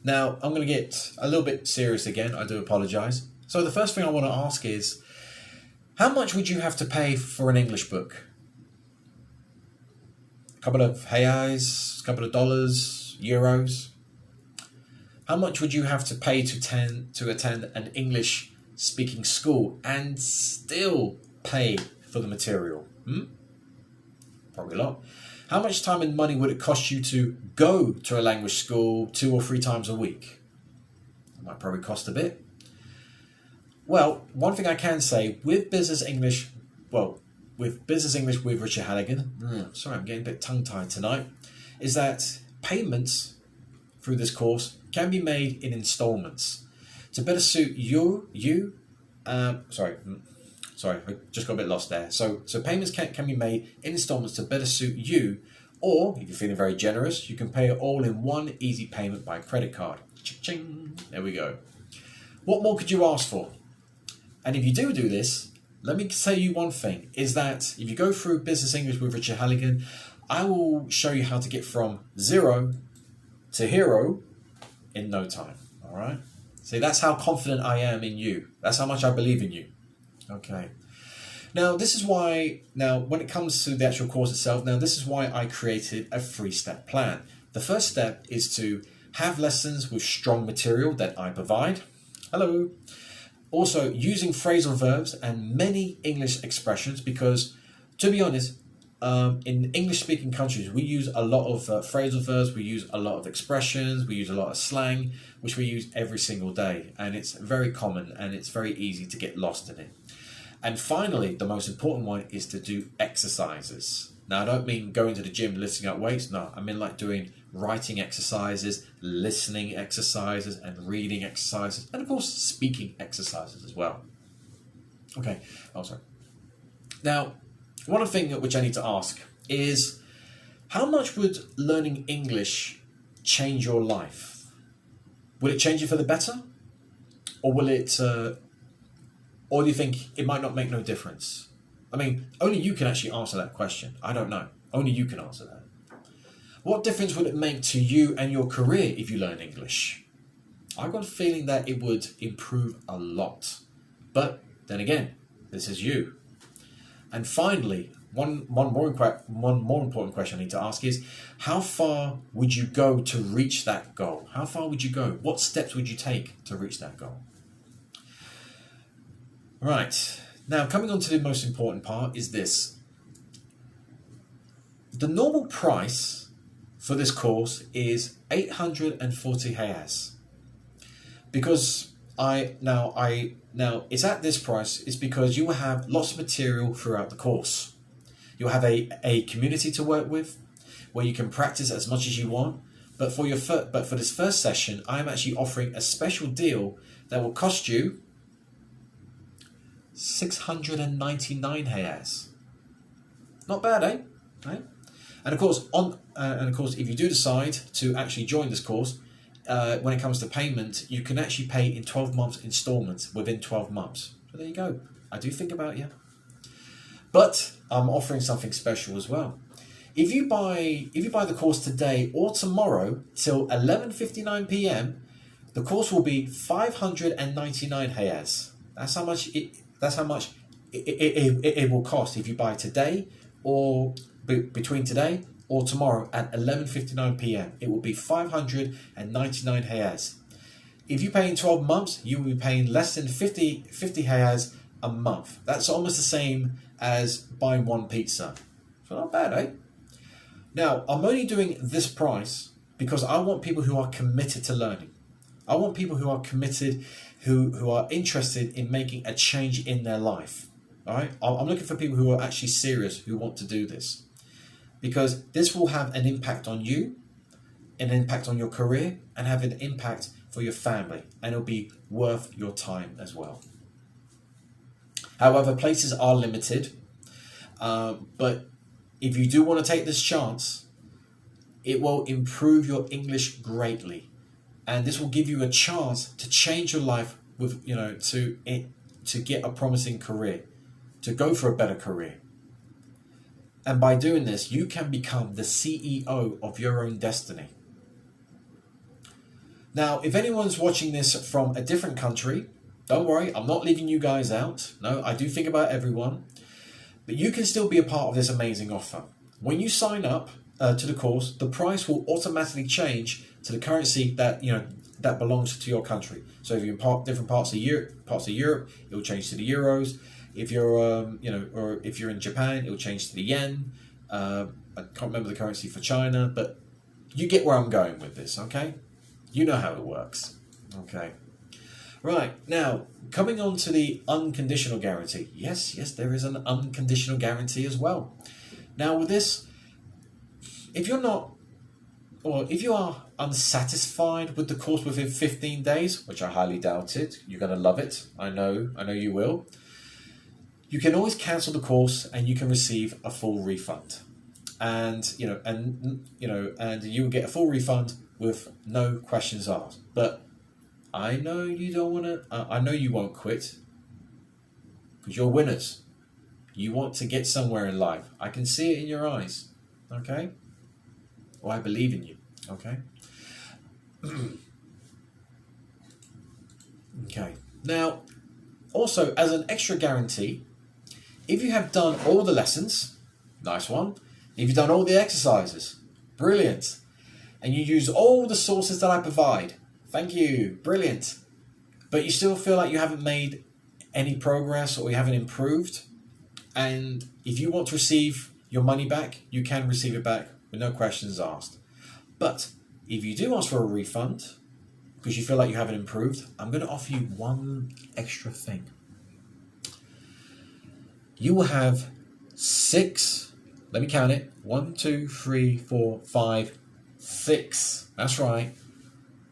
[SPEAKER 1] Now, I'm going to get a little bit serious again. I do apologize. So the first thing I want to ask is, how much would you have to pay for an English book? A couple of reais, a couple of dollars, euros? How much would you have to pay to attend an English speaking school and still pay for the material? Probably a lot. How much time and money would it cost you to go to a language school 2 or 3 times a week? It might probably cost a bit. Well, one thing I can say with Business English with Richard Halligan, sorry, I'm getting a bit tongue-tied tonight, is that payments through this course can be made in installments to better suit sorry, I just got a bit lost there. So payments can be made in installments to better suit you, or if you're feeling very generous, you can pay it all in one easy payment by credit card. Ching, there we go. What more could you ask for? And if you do this, let me say you one thing, is that if you go through Business English with Richard Halligan, I will show you how to get from 0 to hero in no time. All right? See, that's how confident I am in you. That's how much I believe in you. Okay. Now, this is why, when it comes to the actual course itself, this is why I created a 3-step plan. The first step is to have lessons with strong material that I provide. Hello. Also, using phrasal verbs and many English expressions, because, to be honest, in English-speaking countries, we use a lot of phrasal verbs, we use a lot of expressions, we use a lot of slang, which we use every single day. And it's very common and it's very easy to get lost in it. And finally, the most important one is to do exercises. Now, I don't mean going to the gym, lifting up weights. No, I mean like doing writing exercises, listening exercises, and reading exercises, and of course, speaking exercises as well. Okay, sorry. Now, one thing which I need to ask is, how much would learning English change your life? Will it change it for the better? Or will it... or do you think it might not make no difference? I mean, only you can actually answer that question. I don't know. Only you can answer that. What difference would it make to you and your career if you learn English? I've got a feeling that it would improve a lot. But then again, this is you. And finally, one more important question I need to ask is, how far would you go to reach that goal? How far would you go? What steps would you take to reach that goal? Right, now coming on to the most important part is this. The normal price for this course is 840 reais. Because it's at this price is because you will have lots of material throughout the course. You'll have a community to work with where you can practice as much as you want. But for this first session, I'm actually offering a special deal that will cost you 699 reais. Not bad, eh? Right? And of course, if you do decide to actually join this course, when it comes to payment, you can actually pay in 12 months installments within 12 months. So there you go. I do think about you. But I'm offering something special as well. If you buy the course today or tomorrow till 11:59 p.m, the course will be 599 reais. That's how much it will cost if you buy today or between today or tomorrow at 11:59 p.m. It will be 599 reais. If you pay in 12 months, you will be paying less than 50 reais a month. That's almost the same as buying one pizza. So not bad, eh? Now, I'm only doing this price because I want people who are committed to learning. I want people who are committed, who are interested in making a change in their life. All right? I'm looking for people who are actually serious, who want to do this. Because this will have an impact on you, an impact on your career, and have an impact for your family. And it'll be worth your time as well. However, places are limited. But if you do want to take this chance, it will improve your English greatly. And this will give you a chance to change your life with, to get a promising career, to go for a better career. And by doing this, you can become the CEO of your own destiny. Now, if anyone's watching this from a different country, don't worry, I'm not leaving you guys out. No, I do think about everyone. But you can still be a part of this amazing offer. When you sign up to the course, the price will automatically change to the currency that that belongs to your country. So if you're in different parts of Europe, it will change to the euros. If you're, or if you're in Japan, it will change to the yen. I can't remember the currency for China, but you get where I'm going with this, okay? You know how it works, okay? Right, now, coming on to the unconditional guarantee. Yes, there is an unconditional guarantee as well. Now, with this, if you're not, or if you are unsatisfied with the course within 15 days, which I highly doubt it, you're going to love it. I know you will. You can always cancel the course and you can receive a full refund. And you will get a full refund with no questions asked. But I know you don't want to. I know you won't quit because you're winners. You want to get somewhere in life. I can see it in your eyes. Okay. Well, I believe in you. Okay. Okay. Now, also as an extra guarantee, if you have done all the lessons, nice one. If you've done all the exercises, brilliant. And you use all the sources that I provide, thank you, brilliant. But you still feel like you haven't made any progress or you haven't improved, and if you want to receive your money back, you can receive it back with no questions asked. But if you do ask for a refund because you feel like you haven't improved, I'm going to offer you one extra thing. You will have 6, let me count it, 1, 2, 3, 4, 5, 6, that's right,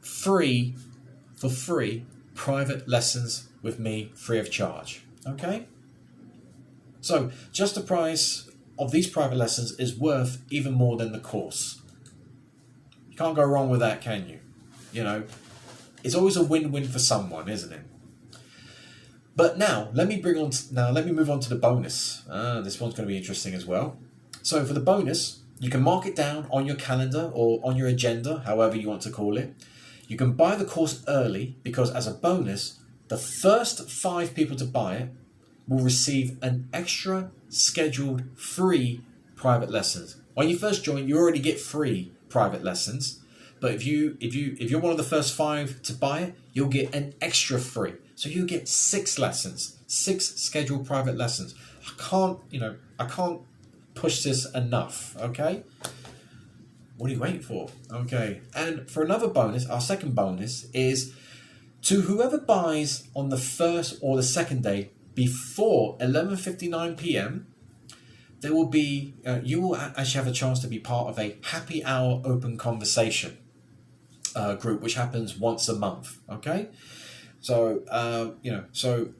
[SPEAKER 1] free private lessons with me, free of charge, okay? So just the price of these private lessons is worth even more than the course. You can't go wrong with that, can you? You know, it's always a win-win for someone, isn't it? But now, let me move on to the bonus. This one's going to be interesting as well. So for the bonus, you can mark it down on your calendar or on your agenda, however you want to call it. You can buy the course early because as a bonus, the first 5 people to buy it will receive an extra scheduled free private lessons. When you first join, you already get free private lessons. But if you're one of the first 5 to buy it, you'll get an extra free. So you get 6 lessons, 6 scheduled private lessons. I can't push this enough, okay? What are you waiting for? Okay. And for another bonus, our second bonus is to whoever buys on the first or the second day before 11:59 p.m, there will be you will actually have a chance to be part of a happy hour open conversation group, which happens once a month. Okay. So,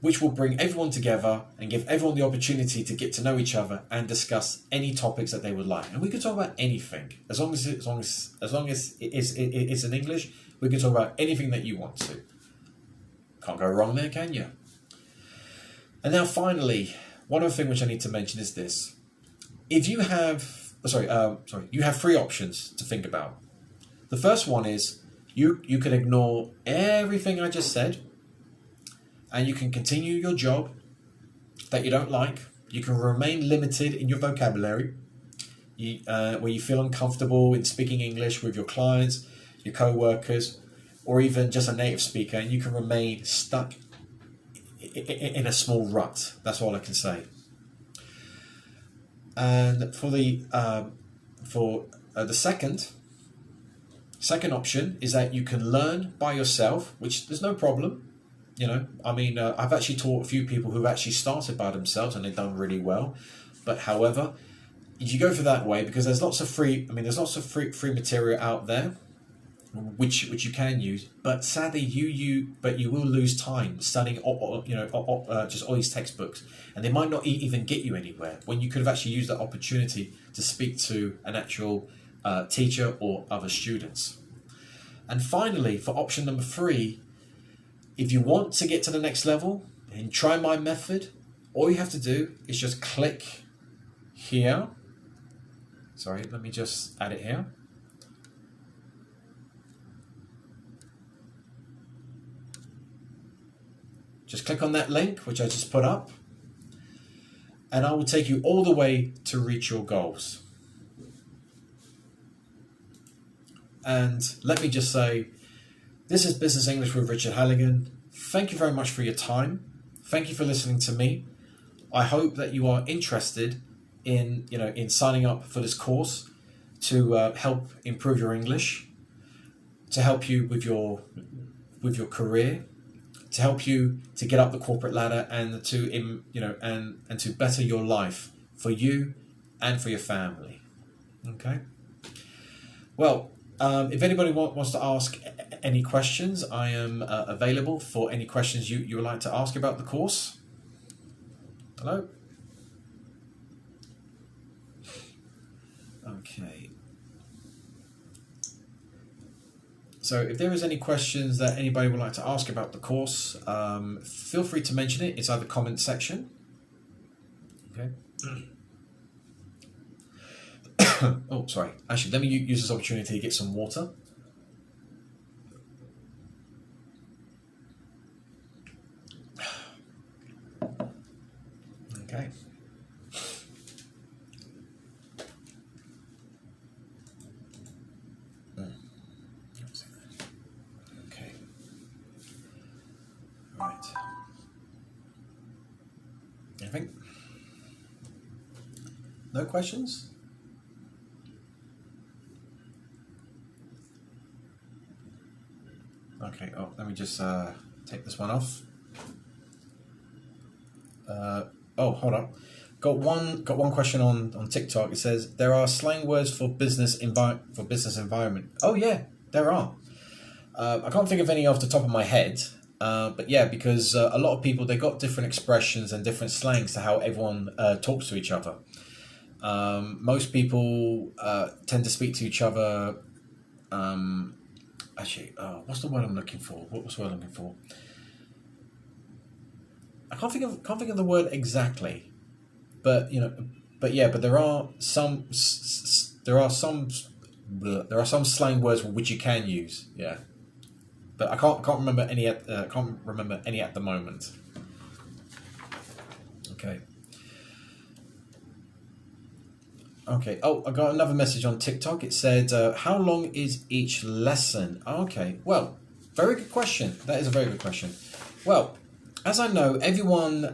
[SPEAKER 1] which will bring everyone together and give everyone the opportunity to get to know each other and discuss any topics that they would like. And we can talk about anything as long as it's in English. We can talk about anything that you want to. Can't go wrong there, can you? And now, finally, one other thing which I need to mention is this: if you have, you have 3 options to think about. The first one is you can ignore everything I just said. And you can continue your job that you don't like. You can remain limited in your vocabulary, where you feel uncomfortable in speaking English with your clients, your co-workers, or even just a native speaker, and you can remain stuck in a small rut. That's all I can say. And for the second option is that you can learn by yourself, which there's no problem. You know, I mean, I've actually taught a few people who've actually started by themselves and they've done really well. But however, you go for that way because there's lots of free material out there, which you can use. But sadly, you will lose time studying, just all these textbooks, and they might not even get you anywhere when you could have actually used that opportunity to speak to an actual teacher or other students. And finally, for option number 3. If you want to get to the next level and try my method, all you have to do is just click here. Sorry, let me just add it here. Just click on that link, which I just put up, and I will take you all the way to reach your goals. And let me just say, This is Business English with Richard Halligan. Thank you very much for your time. Thank you for listening to me. I hope that you are interested in signing up for this course to help improve your English, to help you with your career, to help you to get up the corporate ladder, and to better your life for you and for your family. Okay. Well, if anybody wants to ask any questions, I am available for any questions you would like to ask about the course. Hello? Okay. So if there is any questions that anybody would like to ask about the course, feel free to mention it. It's either comment section. Okay. Oh, sorry. Actually, let me use this opportunity to get some water. Okay. Okay. Right. Anything? No questions? Okay. Oh, let me just take this one off. Oh, hold on. Got one question on TikTok. It says there are slang words for business environment. Oh yeah, there are. I can't think of any off the top of my head. But yeah, because a lot of people, they got different expressions and different slangs to how everyone talks to each other. Most people tend to speak to each other. What's the word I'm looking for? What's the word I'm looking for? I can't think of the word exactly, but there are some slang words which you can use. Yeah, but I can't remember any at the moment. Okay. Okay. Oh, I got another message on TikTok. It said, "How long is each lesson?" Okay. Well, very good question. That is a very good question. Well, as I know, everyone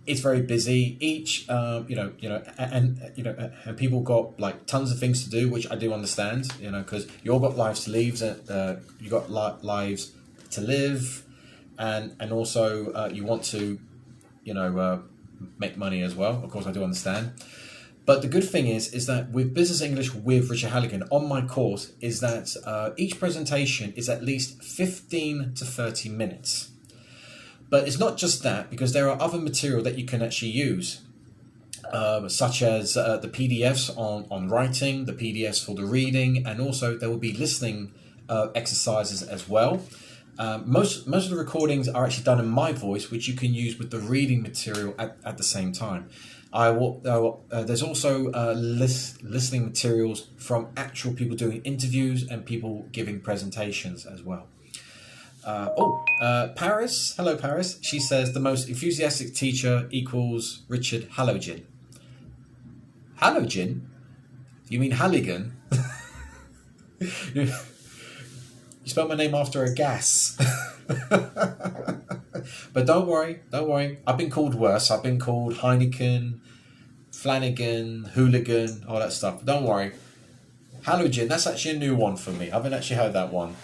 [SPEAKER 1] is very busy. And people got like tons of things to do, which I do understand. Because you all got lives to live, you got lives to live, and also you want to, make money as well. Of course, I do understand. But the good thing is that with Business English with Richard Halligan on my course is that each presentation is at least 15 to 30 minutes. But it's not just that, because there are other material that you can actually use, such as the PDFs on writing, the PDFs for the reading, and also there will be listening exercises as well. Most of the recordings are actually done in my voice, which you can use with the reading material at the same time. There's also listening materials from actual people doing interviews and people giving presentations as well. Paris. Hello, Paris. She says the most enthusiastic teacher equals Richard Halligan. Halogen? You mean Halligan? You spelled my name after a gas. But don't worry. I've been called worse. I've been called Heineken, Flanagan, Hooligan, all that stuff. Don't worry. Halogen, that's actually a new one for me. I haven't actually heard that one.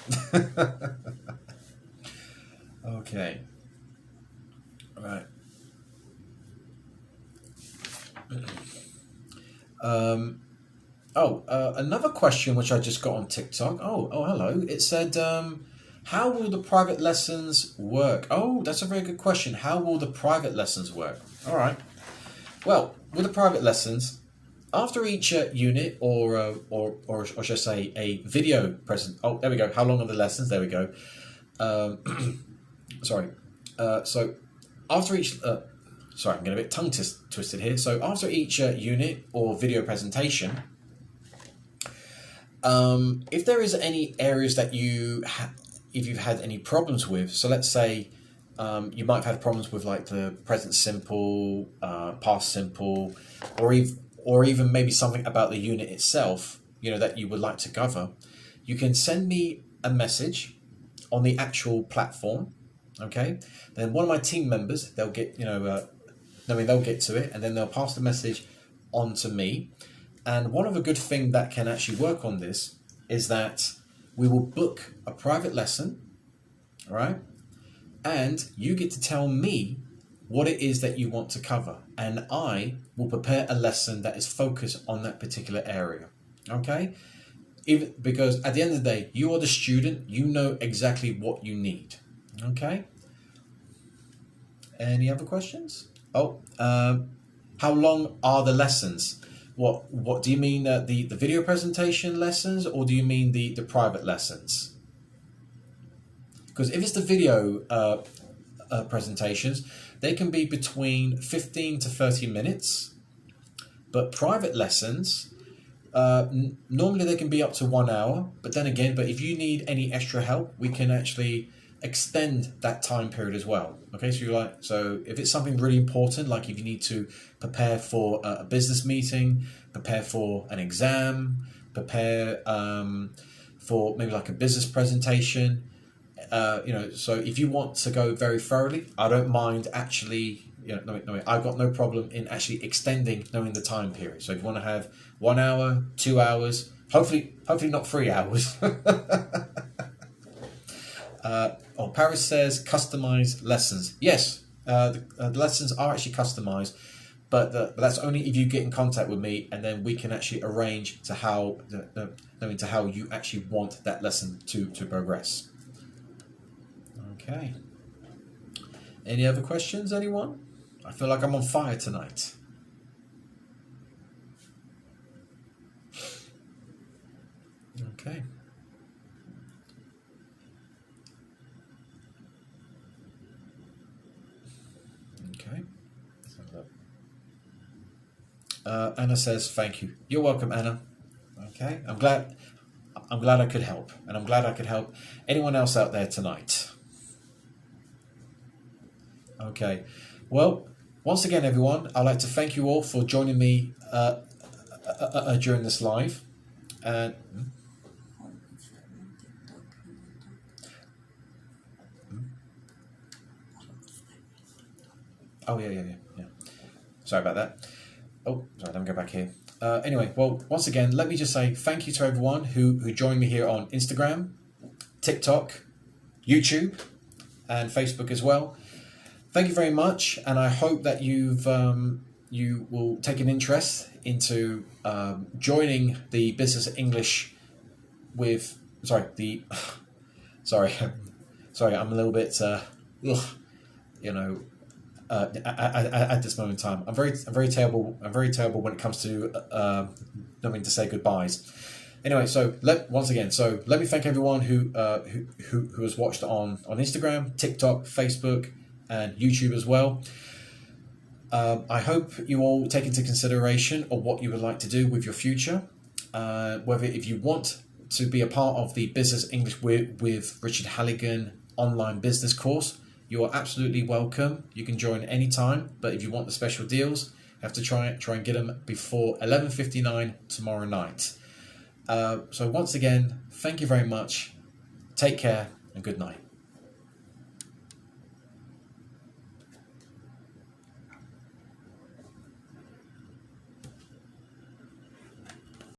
[SPEAKER 1] Okay. Right. Another question which I just got on TikTok. Oh, hello. It said, how will the private lessons work? Oh, that's a very good question. How will the private lessons work? All right. Well, with the private lessons, after each unit or should I say a video present. Oh, there we go. How long are the lessons? There we go. Sorry. So after each. Sorry, I'm getting a bit tongue twisted here. So after each unit or video presentation, if there is any areas that if you've had any problems with, so let's say you might have had problems with like the present simple, past simple, or even maybe something about the unit itself, that you would like to cover, you can send me a message on the actual platform, okay, then one of my team members, they'll get, they'll get to it, and then they'll pass the message on to me. And one of the good thing that can actually work on this is that we will book a private lesson, all right? And you get to tell me what it is that you want to cover, and I will prepare a lesson that is focused on that particular area, okay? Because at the end of the day, you are the student, you know exactly what you need, okay? Any other questions? How long are the lessons? What do you mean, the video presentation lessons, or do you mean the private lessons? Because if it's the video presentations, they can be between 15 to 30 minutes, but private lessons, normally they can be up to 1 hour. But then again, if you need any extra help, we can actually extend that time period as well. Okay, so if it's something really important, like if you need to prepare for a business meeting, prepare for an exam, prepare for maybe like a business presentation, so if you want to go very thoroughly, I don't mind actually, I've got no problem in actually extending knowing the time period. So if you want to have 1 hour, 2 hours, hopefully not 3 hours. Paris says customized lessons. Yes, the lessons are actually customized, but that's only if you get in contact with me, and then we can actually arrange to how you actually want that lesson to progress. Okay. Any other questions, anyone? I feel like I'm on fire tonight. Okay. Okay. Anna says thank you. You're welcome, Anna. Okay. I'm glad I could help, and I'm glad I could help anyone else out there tonight. Okay. Well, once again, everyone, I'd like to thank you all for joining me during this live. And yeah. Sorry about that. Oh, sorry, let me go back here. Anyway, well, once again, let me just say thank you to everyone who joined me here on Instagram, TikTok, YouTube, and Facebook as well. Thank you very much, and I hope that you will take an interest into joining the Business English with I'm a little bit at this moment in time. I'm very terrible when it comes to knowing to say goodbyes. Anyway, let me thank everyone who has watched on Instagram, TikTok, Facebook, and YouTube as well. I hope you all take into consideration of what you would like to do with your future. Whether if you want to be a part of the Business English with Richard Halligan online business course, you are absolutely welcome. You can join anytime, but if you want the special deals, you have to try and get them before 11:59 tomorrow night. So once again, thank you very much. Take care and good night.